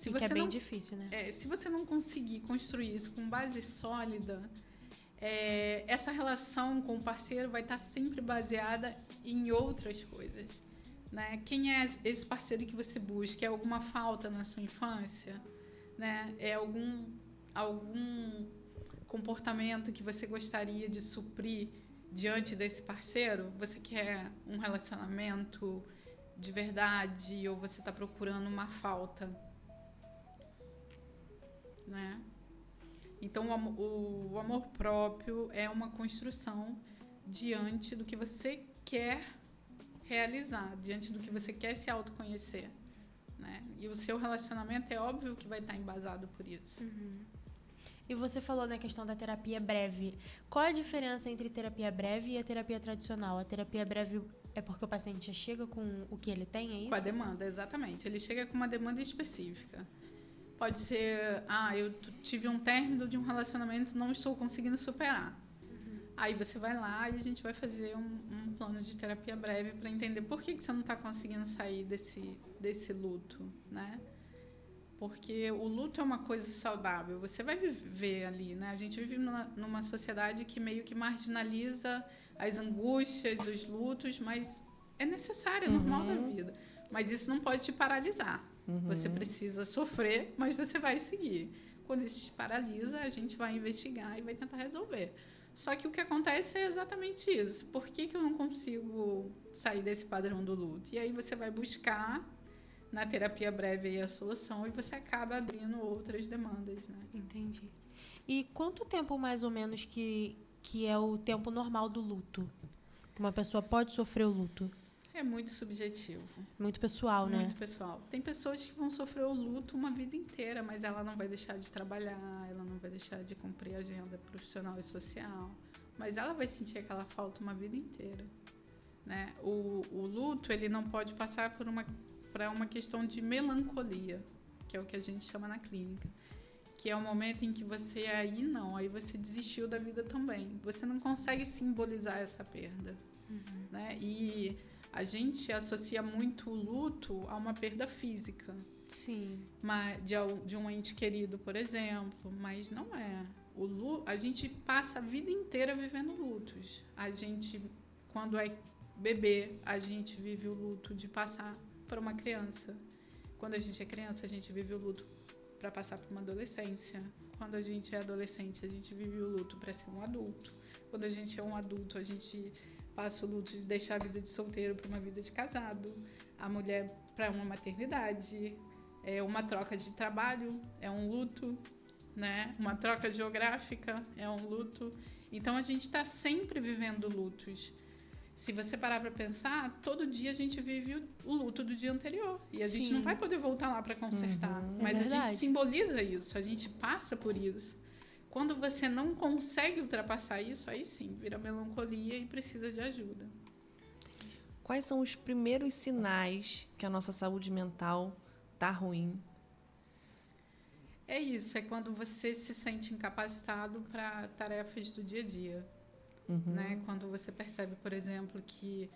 Que é bem difícil, né? Se você não conseguir construir isso com base sólida, essa relação com o parceiro vai estar sempre baseada em outras coisas. Né? Quem é esse parceiro que você busca? É alguma falta na sua infância? Né? É algum comportamento que você gostaria de suprir diante desse parceiro? Você quer um relacionamento de verdade ou você está procurando uma falta? Né? Então, o amor próprio é uma construção diante do que você quer realizar, diante do que você quer se autoconhecer. Né? E o seu relacionamento é óbvio que vai estar embasado por isso. Uhum. E você falou na questão da terapia breve. Qual a diferença entre terapia breve e a terapia tradicional? A terapia breve é porque o paciente já chega com o que ele tem, é isso? Com a demanda, exatamente. Ele chega com uma demanda específica. Pode ser, eu tive um término de um relacionamento, não estou conseguindo superar. Aí você vai lá e a gente vai fazer um plano de terapia breve para entender por que você não está conseguindo sair desse luto, né? Porque o luto é uma coisa saudável. Você vai viver ali, né? A gente vive numa sociedade que meio que marginaliza as angústias, os lutos, mas é necessário, é normal da vida. Mas isso não pode te paralisar. Você precisa sofrer, mas você vai seguir. Quando isso te paralisa, a gente vai investigar e vai tentar resolver. Só que o que acontece é exatamente isso. Por que eu não consigo sair desse padrão do luto? E aí você vai buscar na terapia breve aí a solução e você acaba abrindo outras demandas, né? Entendi. E quanto tempo, mais ou menos, que é o tempo normal do luto? Que uma pessoa pode sofrer o luto? É muito subjetivo. Muito pessoal, né? Muito pessoal. Tem pessoas que vão sofrer o luto uma vida inteira, mas ela não vai deixar de trabalhar, ela não vai deixar de cumprir a agenda profissional e social, mas ela vai sentir aquela falta uma vida inteira, né? O luto, ele não pode passar para uma questão de melancolia, que é o que a gente chama na clínica, que é o momento em que você aí você desistiu da vida também. Você não consegue simbolizar essa perda, né? E a gente associa muito o luto a uma perda física. Sim. De um ente querido, por exemplo, mas não é. A gente passa a vida inteira vivendo lutos. A gente, quando é bebê, a gente vive o luto de passar para uma criança. Quando a gente é criança, a gente vive o luto para passar para uma adolescência. Quando a gente é adolescente, a gente vive o luto para ser um adulto. Quando a gente é um adulto, a gente passa o luto de deixar a vida de solteiro para uma vida de casado, a mulher para uma maternidade, uma troca de trabalho é um luto, né? Uma troca geográfica é um luto. Então a gente está sempre vivendo lutos. Se você parar para pensar, todo dia a gente vive o luto do dia anterior e a gente não vai poder voltar lá para consertar, mas a gente simboliza isso, a gente passa por isso. Quando você não consegue ultrapassar isso, aí sim, vira melancolia e precisa de ajuda. Quais são os primeiros sinais que a nossa saúde mental está ruim? É isso, é quando você se sente incapacitado para tarefas do dia a dia. Né? Quando você percebe, por exemplo, que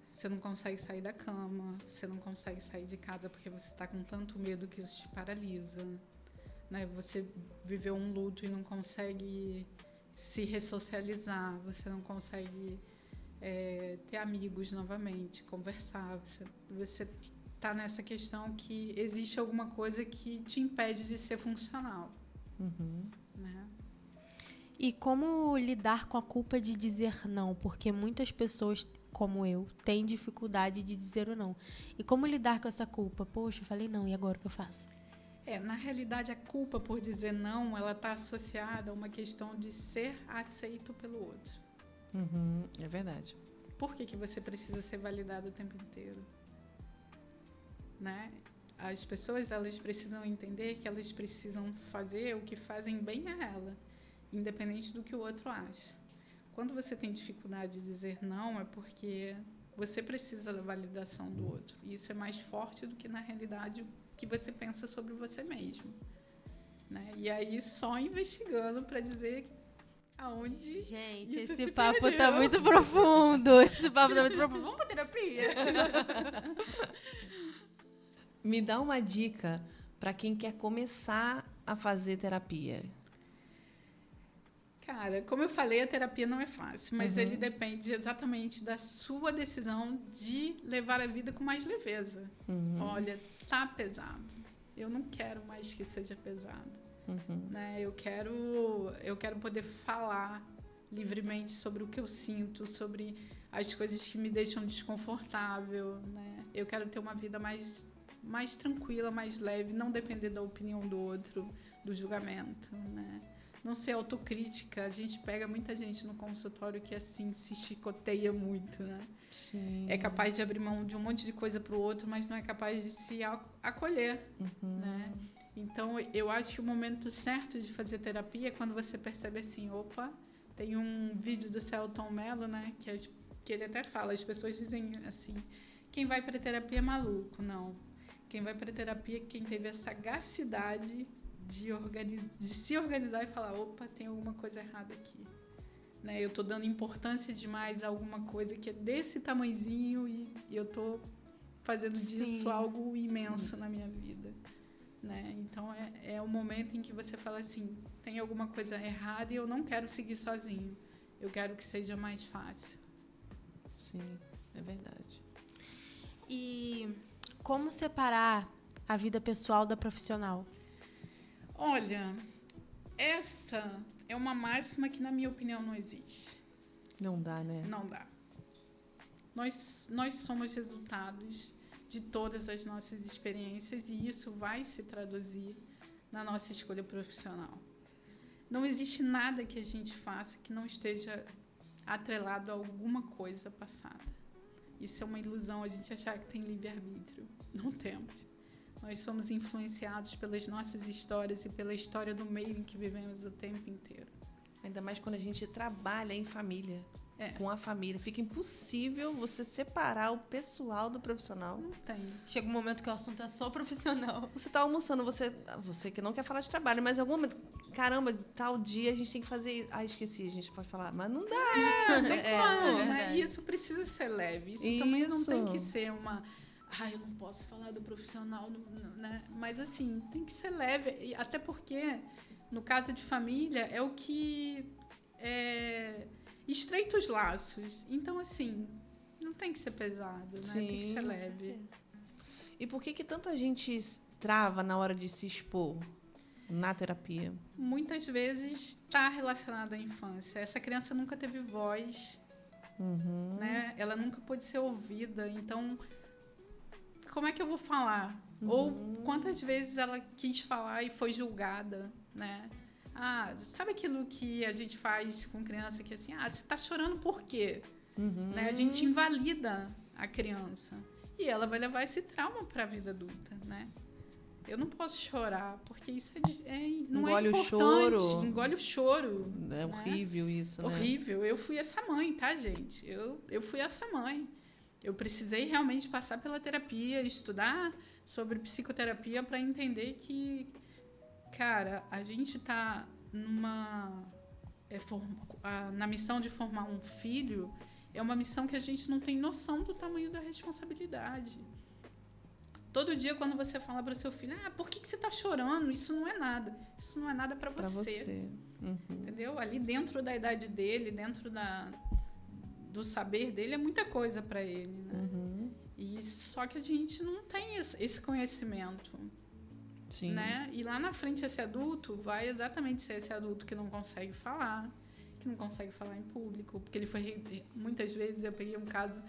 você não consegue sair da cama, você não consegue sair de casa porque você está com tanto medo que isso te paralisa. Né? Você viveu um luto e não consegue se ressocializar, você não consegue ter amigos novamente, conversar. Você está nessa questão que existe alguma coisa que te impede de ser funcional. Né? E como lidar com a culpa de dizer não? Porque muitas pessoas, como eu, têm dificuldade de dizer o não. E como lidar com essa culpa? Poxa, eu falei não, e agora o que eu faço? Na realidade, a culpa por dizer não, ela está associada a uma questão de ser aceito pelo outro. É verdade. Por que você precisa ser validado o tempo inteiro? Né? As pessoas, elas precisam entender que elas precisam fazer o que fazem bem a ela, independente do que o outro acha. Quando você tem dificuldade de dizer não, é porque você precisa da validação do outro. E isso é mais forte do que, na realidade, que você pensa sobre você mesmo, né? E aí só investigando para dizer aonde. Gente, isso esse se papo perdeu. tá muito profundo. Esse papo tá muito profundo. Vamos pra terapia? Me dá uma dica para quem quer começar a fazer terapia. Cara, como eu falei, a terapia não é fácil, mas ele depende exatamente da sua decisão de levar a vida com mais leveza. Olha, tá pesado. Eu não quero mais que seja pesado. Né? Eu quero poder falar livremente sobre o que eu sinto, sobre as coisas que me deixam desconfortável. Né? Eu quero ter uma vida mais tranquila, mais leve, não depender da opinião do outro, do julgamento, né? Não ser autocrítica. A gente pega muita gente no consultório que, assim, se chicoteia muito, né? Sim. É capaz de abrir mão de um monte de coisa para o outro, mas não é capaz de se acolher, né? Então, eu acho que o momento certo de fazer terapia é quando você percebe assim, opa, tem um vídeo do Celton Mello, né? Que ele até fala, as pessoas dizem assim, quem vai para terapia é maluco. Não. Quem vai para terapia é quem teve a sagacidade de se organizar e falar, opa, tem alguma coisa errada aqui. Né? Eu estou dando importância demais a alguma coisa que é desse tamanhozinho e eu estou fazendo disso algo imenso na minha vida. Né? Então, é o momento em que você fala assim, tem alguma coisa errada e eu não quero seguir sozinho. Eu quero que seja mais fácil. Sim, é verdade. E como separar a vida pessoal da profissional? Olha, essa é uma máxima que, na minha opinião, não existe. Não dá, né? Não dá. Nós somos resultados de todas as nossas experiências e isso vai se traduzir na nossa escolha profissional. Não existe nada que a gente faça que não esteja atrelado a alguma coisa passada. Isso é uma ilusão, a gente achar que tem livre-arbítrio. Não temos. Nós somos influenciados pelas nossas histórias e pela história do meio em que vivemos o tempo inteiro. Ainda mais quando a gente trabalha em família. Com a família. Fica impossível você separar o pessoal do profissional. Não tem. Chega um momento que o assunto é só profissional. Você tá almoçando, você que não quer falar de trabalho, mas em algum momento, caramba, tal dia a gente tem que fazer... esqueci, a gente pode falar, mas não dá. Não tem como, né? E isso precisa ser leve. Isso também não tem que ser uma... eu não posso falar do profissional, né? Mas, assim, tem que ser leve. Até porque, no caso de família, é o que estreita os laços. Então, assim, não tem que ser pesado, né? Sim, tem que ser leve. E por que tanta gente trava na hora de se expor na terapia? Muitas vezes está relacionado à infância. Essa criança nunca teve voz, né? Ela nunca pôde ser ouvida. Então, como é que eu vou falar? Ou quantas vezes ela quis falar e foi julgada, né? Sabe aquilo que a gente faz com criança que é assim, você tá chorando por quê? Né? A gente invalida a criança e ela vai levar esse trauma para a vida adulta, né? Eu não posso chorar porque isso não é importante. Choro. Engole o choro. É horrível isso, né? Horrível. Eu fui essa mãe, tá, gente? Eu fui essa mãe. Eu precisei realmente passar pela terapia, estudar sobre psicoterapia para entender que, cara, a gente está na missão de formar um filho, é uma missão que a gente não tem noção do tamanho da responsabilidade. Todo dia, quando você fala para o seu filho, por que você está chorando? Isso não é nada. Isso não é nada para você. Entendeu? Ali dentro da idade dele, dentro do saber dele, é muita coisa para ele, né? E só que a gente não tem esse conhecimento. Sim. Né? E lá na frente esse adulto vai exatamente ser esse adulto que não consegue falar em público, porque ele foi... Muitas vezes eu peguei um caso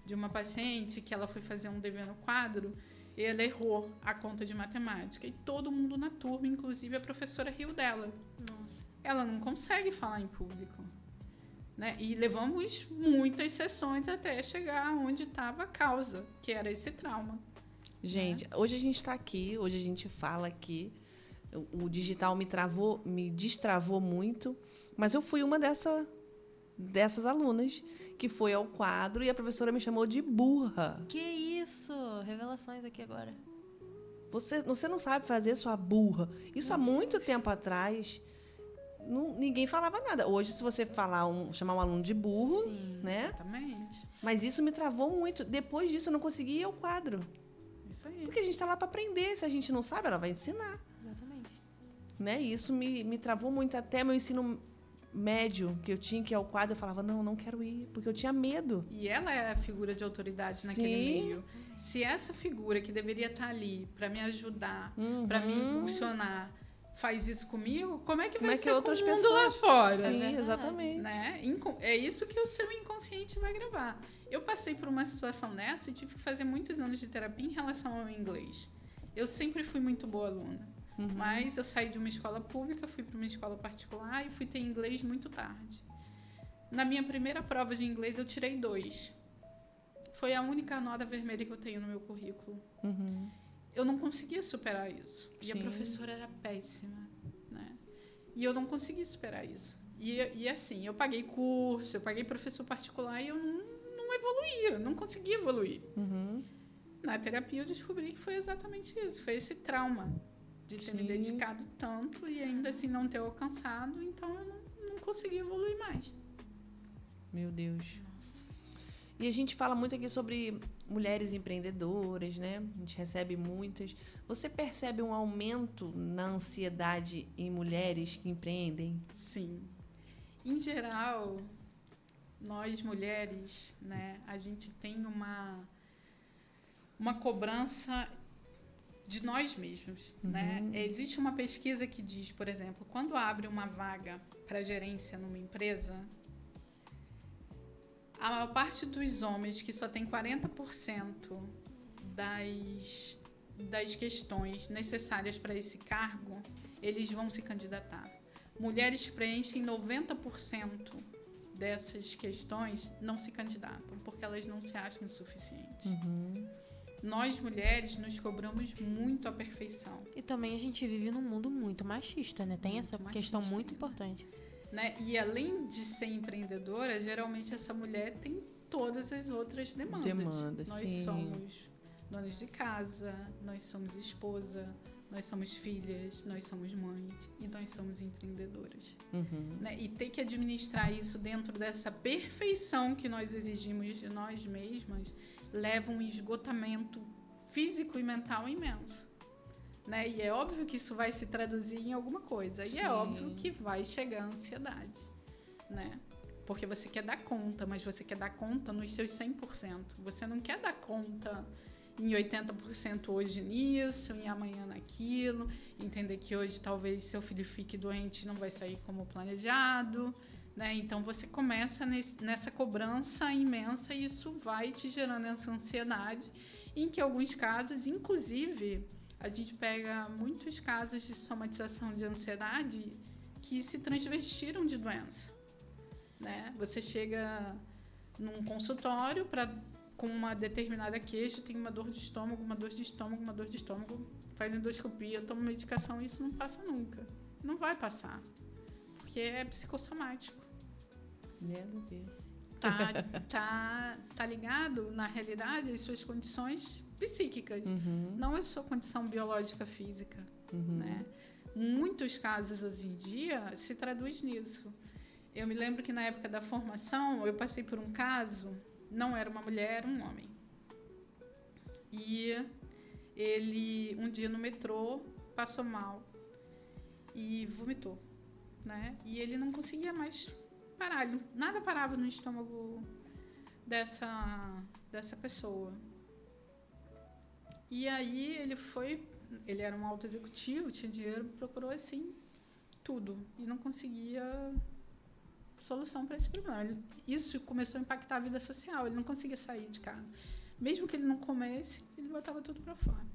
de uma paciente que ela foi fazer um dever no quadro e ela errou a conta de matemática e todo mundo na turma, inclusive a professora, riu dela. Nossa. Ela não consegue falar em público. Né? E levamos muitas sessões até chegar onde estava a causa, que era esse trauma. Gente, hoje a gente está aqui, hoje a gente fala aqui. O digital me destravou muito, mas eu fui uma dessas alunas que foi ao quadro e a professora me chamou de burra. Que isso? Revelações aqui agora. Você não sabe fazer, sua burra. Isso há muito tempo atrás, ninguém falava nada. Hoje, se você chamar um aluno de burro, sim, né? Exatamente. Mas isso me travou muito. Depois disso, eu não conseguia ir ao quadro. Isso aí. Porque a gente está lá para aprender. Se a gente não sabe, ela vai ensinar. Exatamente. Né? E isso me travou muito. Até meu ensino médio, que eu tinha que ir ao quadro, eu falava, não quero ir, porque eu tinha medo. E ela é a figura de autoridade naquele meio. Se essa figura que deveria estar ali para me ajudar, para me impulsionar, faz isso comigo, como é que vai ser outras com o mundo pessoas lá fora? Sim, exatamente. Né? É isso que o seu inconsciente vai gravar. Eu passei por uma situação dessa e tive que fazer muitos anos de terapia em relação ao inglês. Eu sempre fui muito boa aluna. Mas eu saí de uma escola pública, fui para uma escola particular e fui ter inglês muito tarde. Na minha primeira prova de inglês, eu tirei 2. Foi a única nota vermelha que eu tenho no meu currículo. Eu não conseguia superar isso. E a professora era péssima. Né? E eu não consegui superar isso. E assim, eu paguei curso, eu paguei professor particular e eu não evoluía, não conseguia evoluir. na terapia eu descobri que foi exatamente isso. Foi esse trauma de ter me dedicado tanto e ainda assim não ter alcançado. Então, eu não consegui evoluir mais. Meu Deus. Nossa. E a gente fala muito aqui sobre mulheres empreendedoras, né? A gente recebe muitas. Você percebe um aumento na ansiedade em mulheres que empreendem? Sim. Em geral, nós mulheres, né, a gente tem uma cobrança de nós mesmos, né? Existe uma pesquisa que diz, por exemplo, quando abre uma vaga para gerência numa empresa, a maior parte dos homens que só tem 40% das questões necessárias para esse cargo, eles vão se candidatar. Mulheres preenchem 90% dessas questões, não se candidatam, porque elas não se acham suficientes. Nós, mulheres, nos cobramos muito a perfeição. E também a gente vive num mundo muito machista, né? Tem essa questão muito importante. Né? E além de ser empreendedora, geralmente essa mulher tem todas as outras demandas. Nós somos donas de casa, nós somos esposa, nós somos filhas, nós somos mães e nós somos empreendedoras. Né? E ter que administrar isso dentro dessa perfeição que nós exigimos de nós mesmas leva um esgotamento físico e mental imenso. Né? E é óbvio que isso vai se traduzir em alguma coisa. E é óbvio que vai chegar a ansiedade. Né? Porque você quer dar conta, mas você quer dar conta nos seus 100%. Você não quer dar conta em 80% hoje nisso, em amanhã naquilo. Entender que hoje talvez seu filho fique doente e não vai sair como planejado. Né? Então, você começa nessa cobrança imensa e isso vai te gerando essa ansiedade. Em que, em alguns casos, inclusive, a gente pega muitos casos de somatização de ansiedade que se transvestiram de doença. Né? Você chega num consultório com uma determinada queixa, tem uma dor de estômago, faz endoscopia, toma medicação e isso não passa nunca. Não vai passar. Porque é psicossomático. Tá ligado, na realidade, às suas condições psíquicas. Não é sua condição biológica física. Né? Muitos casos hoje em dia se traduz nisso. Eu me lembro que na época da formação eu passei por um caso, não era uma mulher, era um homem. E ele, um dia no metrô, passou mal e vomitou. Né? E ele não conseguia mais parar, nada parava no estômago dessa pessoa. E aí ele era um alto executivo, tinha dinheiro, procurou assim tudo e não conseguia solução para esse problema. Isso começou a impactar a vida social, ele não conseguia sair de casa. Mesmo que ele não comesse, ele botava tudo para fora.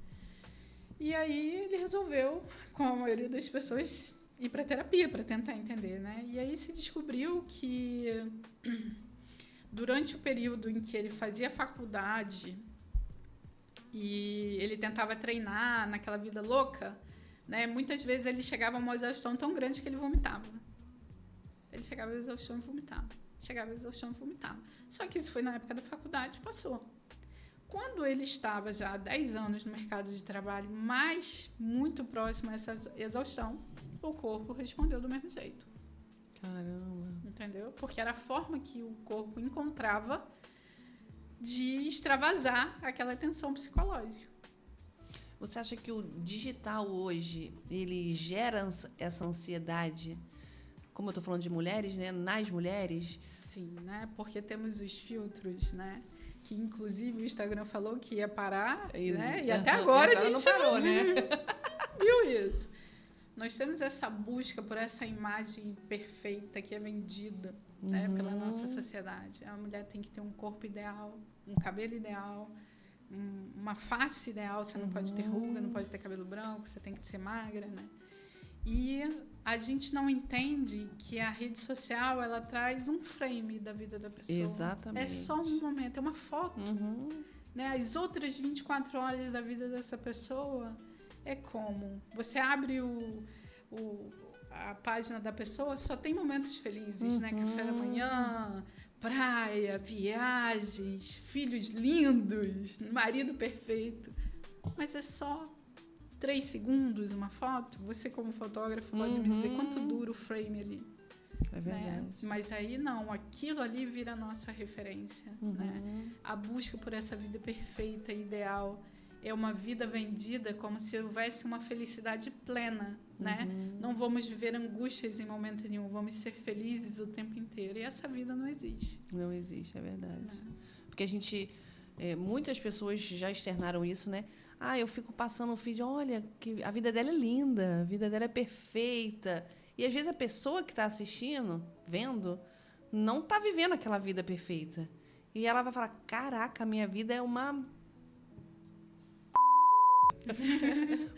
E aí ele resolveu, como a maioria das pessoas, ir para terapia para tentar entender, né? E aí se descobriu que durante o período em que ele fazia faculdade e ele tentava treinar naquela vida louca, né? Muitas vezes ele chegava a uma exaustão tão grande que ele vomitava. Ele chegava a exaustão e vomitava. Só que isso foi na época da faculdade, passou. Quando ele estava já há 10 anos no mercado de trabalho, mas muito próximo a essa exaustão, o corpo respondeu do mesmo jeito. Caramba. Entendeu? Porque era a forma que o corpo encontrava de extravasar aquela tensão psicológica. Você acha que o digital hoje, ele gera essa ansiedade, como eu estou falando de mulheres, né? Nas mulheres? Sim, né? Porque temos os filtros, né? Que inclusive o Instagram falou que ia parar, né? E até agora a gente não parou, né? Viu isso? Nós temos essa busca por essa imagem perfeita que é vendida, né, pela nossa sociedade. A mulher tem que ter um corpo ideal, um cabelo ideal, uma face ideal. Você não pode ter ruga, não pode ter cabelo branco, você tem que ser magra, né? E a gente não entende que a rede social, ela traz um frame da vida da pessoa. Exatamente. É só um momento, é uma foto. Né? As outras 24 horas da vida dessa pessoa é como? Você abre a página da pessoa, só tem momentos felizes, né? Café da manhã, praia, viagens, filhos lindos, marido perfeito. Mas é só 3 segundos uma foto. Você, como fotógrafo, pode me dizer quanto dura o frame ali. É verdade. Né? Mas aí não, aquilo ali vira a nossa referência. Né? A busca por essa vida perfeita, ideal, é uma vida vendida como se houvesse uma felicidade plena. Né? Não vamos viver angústias em momento nenhum, vamos ser felizes o tempo inteiro. E essa vida não existe. Não existe, é verdade. Porque a gente... muitas pessoas já externaram isso, né? Eu fico passando o feed, olha, que a vida dela é linda, a vida dela é perfeita. E às vezes a pessoa que está assistindo, vendo, não está vivendo aquela vida perfeita. E ela vai falar, caraca, a minha vida é uma...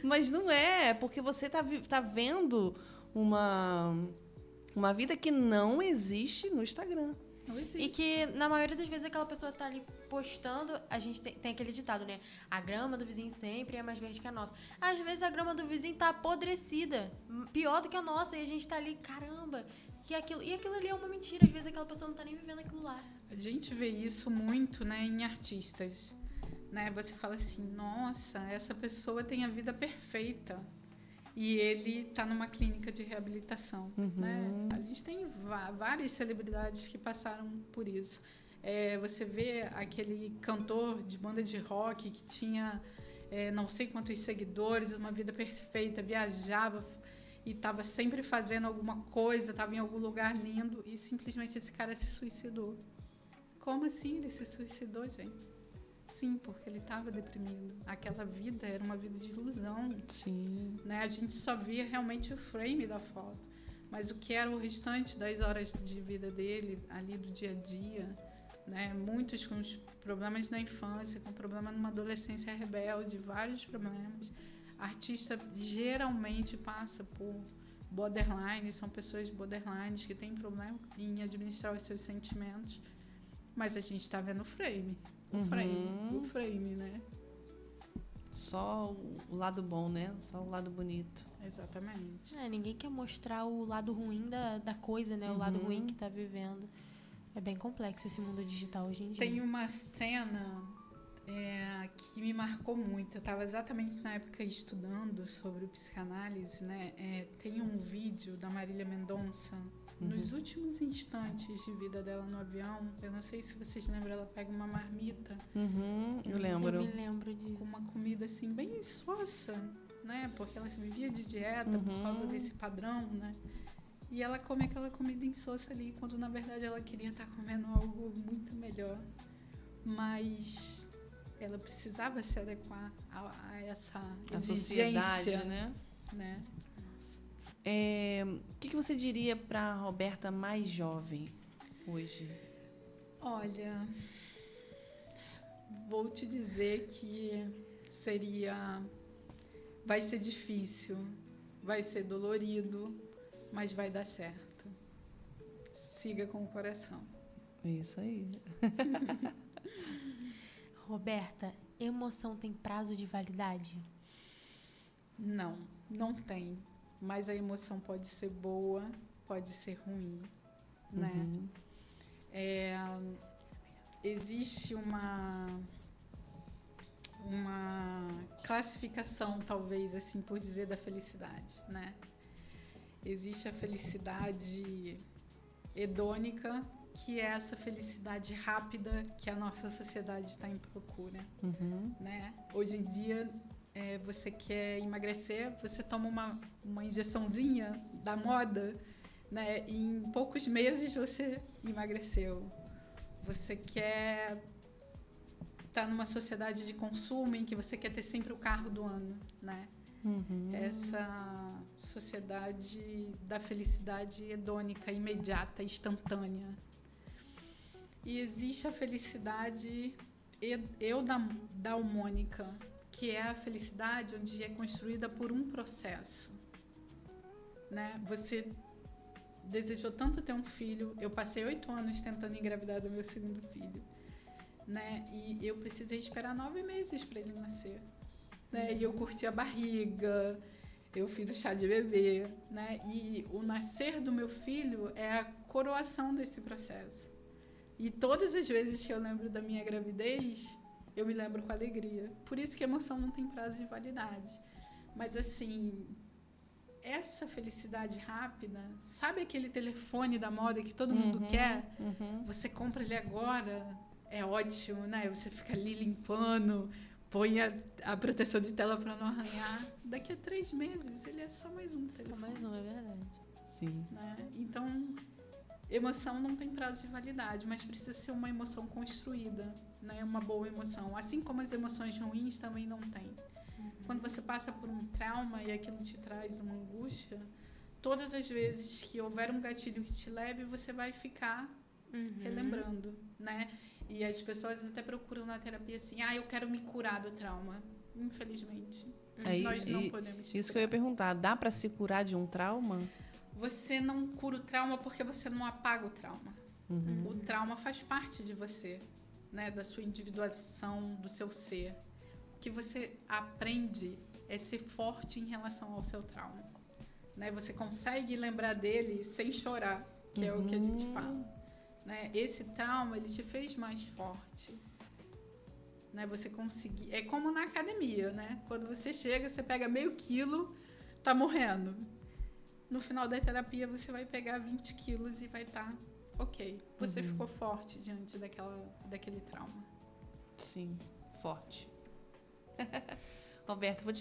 Mas não é, porque você tá vendo uma vida que não existe no Instagram. Não existe. E que, na maioria das vezes, aquela pessoa tá ali postando, a gente tem aquele ditado, né? A grama do vizinho sempre é mais verde que a nossa. Às vezes a grama do vizinho tá apodrecida, pior do que a nossa, e a gente tá ali, caramba, e aquilo ali é uma mentira. Às vezes aquela pessoa não tá nem vivendo aquilo lá. A gente vê isso muito, né, em artistas. Né? Você fala assim, nossa, essa pessoa tem a vida perfeita. E ele está numa clínica de reabilitação. Né? A gente tem várias celebridades que passaram por isso. Você vê aquele cantor de banda de rock que tinha não sei quantos seguidores, uma vida perfeita, viajava e estava sempre fazendo alguma coisa, estava em algum lugar lindo e simplesmente esse cara se suicidou. Como assim ele se suicidou, gente? Sim, porque ele estava deprimido. Aquela vida era uma vida de ilusão. Sim. Né? A gente só via realmente o frame da foto. Mas o que era o restante das horas de vida dele, ali do dia a dia, né? Muitos com os problemas na infância, com problema numa adolescência rebelde, vários problemas. Artista geralmente passa por borderline, são pessoas borderlines que têm problema em administrar os seus sentimentos. Mas a gente está vendo o frame. O frame, né? Só o lado bom, né? Só o lado bonito. Exatamente. Ninguém quer mostrar o lado ruim da coisa, né? O lado ruim que tá vivendo. É bem complexo esse mundo digital hoje em dia. Tem uma cena que me marcou muito. Eu estava exatamente na época estudando sobre psicanálise, né? Tem um vídeo da Marília Mendonça. Nos últimos instantes de vida dela no avião, eu não sei se vocês lembram, ela pega uma marmita. Eu lembro. Eu me lembro disso. Com uma comida assim, bem sossa, né? Porque ela vivia de dieta por causa desse padrão, né? E ela come aquela comida insossa ali, quando na verdade ela queria estar comendo algo muito melhor. Mas ela precisava se adequar a essa exigência. Sociedade, né? O que você diria para a Roberta mais jovem hoje? Olha, vou te dizer que vai ser difícil, vai ser dolorido, mas vai dar certo. Siga com o coração. Isso aí. Roberta, emoção tem prazo de validade? Não tem. Mas a emoção pode ser boa, pode ser ruim, né? Existe uma classificação, talvez, assim, por dizer, da felicidade, né? Existe a felicidade hedônica, que é essa felicidade rápida que a nossa sociedade está em procura, né? Hoje em dia, você quer emagrecer, você toma uma injeçãozinha da moda, né? E em poucos meses você emagreceu. Você quer estar numa sociedade de consumo em que você quer ter sempre o carro do ano, né? Essa sociedade da felicidade hedônica, imediata, instantânea. E existe a felicidade eudaimônica, que é a felicidade onde é construída por um processo, né? Você desejou tanto ter um filho, eu passei 8 anos tentando engravidar do meu segundo filho, né? E eu precisei esperar 9 meses para ele nascer, né? E eu curti a barriga, eu fiz o chá de bebê, né? E o nascer do meu filho é a coroação desse processo, E todas as vezes que eu lembro da minha gravidez, eu me lembro com alegria. Por isso que a emoção não tem prazo de validade. Mas, assim, essa felicidade rápida, sabe aquele telefone da moda que todo mundo quer? Você compra ele agora, é ótimo, né? Você fica ali limpando, põe a proteção de tela para não arranhar. Daqui a 3 meses, ele é só mais um telefone. Só mais um, é verdade. Sim. Né? Então, emoção não tem prazo de validade, mas precisa ser uma emoção construída, né? Uma boa emoção. Assim como as emoções ruins também não têm. Quando você passa por um trauma e aquilo te traz uma angústia, todas as vezes que houver um gatilho que te leve, você vai ficar relembrando, né? E as pessoas até procuram na terapia assim, eu quero me curar do trauma. Infelizmente, nós não podemos Isso que eu ia perguntar, dá para se curar de um trauma? Você não cura o trauma porque você não apaga o trauma. O trauma faz parte de você, né? Da sua individuação, do seu ser. O que você aprende é ser forte em relação ao seu trauma, né? Você consegue lembrar dele sem chorar, que é o que a gente fala, né? Esse trauma, ele te fez mais forte, né? Você conseguir... É como na academia, né? Quando você chega, você pega meio quilo, tá morrendo. No final da terapia, você vai pegar 20 quilos e vai estar ok. Você ficou forte diante daquele trauma. Sim, forte. Roberta, vou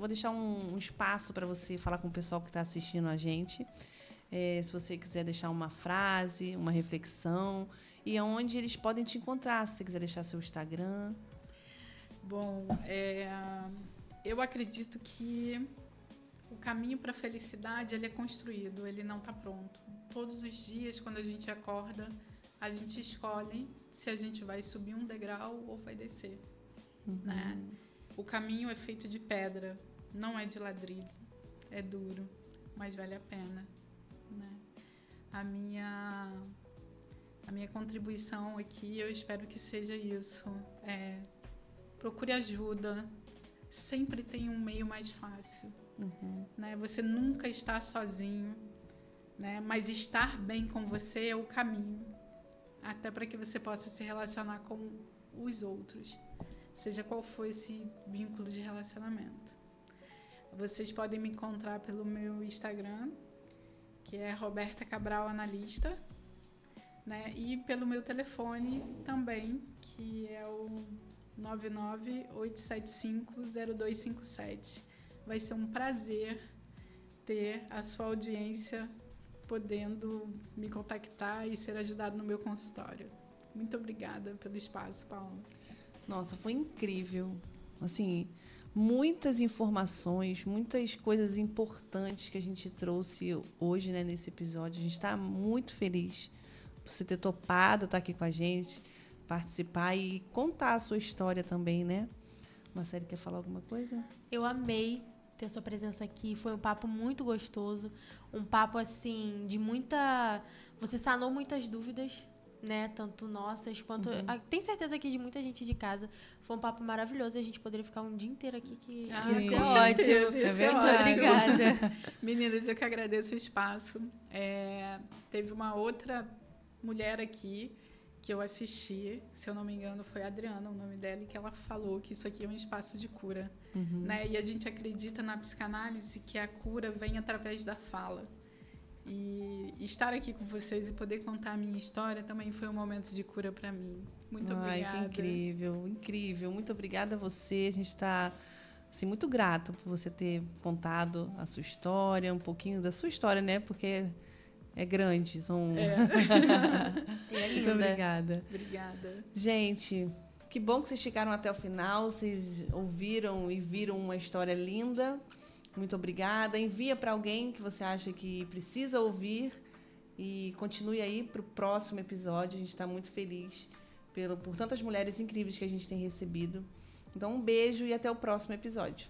deixar um espaço para você falar com o pessoal que está assistindo a gente. Se você quiser deixar uma frase, uma reflexão, e aonde eles podem te encontrar, se você quiser deixar seu Instagram. Bom, eu acredito que o caminho para a felicidade, ele é construído, ele não está pronto. Todos os dias, quando a gente acorda, a gente escolhe se a gente vai subir um degrau ou vai descer. Né? O caminho é feito de pedra, não é de ladrilho, é duro, mas vale a pena, né? A minha contribuição aqui, eu espero que seja isso, procure ajuda, sempre tem um meio mais fácil, né? Você nunca está sozinho, né? Mas estar bem com você é o caminho, até para que você possa se relacionar com os outros, seja qual for esse vínculo de relacionamento. Vocês podem me encontrar pelo meu Instagram, que é Roberta Cabral Analista, né? E pelo meu telefone também, que é o 998750257. Vai ser um prazer ter a sua audiência podendo me contactar e ser ajudado no meu consultório. Muito obrigada pelo espaço, Paula. Nossa, foi incrível. Assim, muitas informações, muitas coisas importantes que a gente trouxe hoje, né, nesse episódio. A gente está muito feliz por você ter topado estar aqui com a gente, participar e contar a sua história também, né? Marcele, quer falar alguma coisa? Eu amei ter sua presença aqui. Foi um papo muito gostoso. Um papo, assim, de muita... Você sanou muitas dúvidas, né? Tanto nossas quanto... Tenho certeza que de muita gente de casa. Foi um papo maravilhoso e a gente poderia ficar um dia inteiro aqui, que ia ser ótimo. Muito obrigada. Meninas, eu que agradeço o espaço. Teve uma outra mulher aqui que eu assisti, se eu não me engano, foi a Adriana, o nome dela, e que ela falou que isso aqui é um espaço de cura. Né? E a gente acredita na psicanálise que a cura vem através da fala. E estar aqui com vocês e poder contar a minha história também foi um momento de cura para mim. Muito obrigada. Que incrível, incrível. Muito obrigada a você. A gente está assim, muito grato por você ter contado a sua história, um pouquinho da sua história, né? Porque é grande. Muito obrigada. Obrigada. Gente, que bom que vocês ficaram até o final. Vocês ouviram e viram uma história linda. Muito obrigada. Envia para alguém que você acha que precisa ouvir e continue aí para o próximo episódio. A gente está muito feliz por tantas mulheres incríveis que a gente tem recebido. Então, um beijo e até o próximo episódio.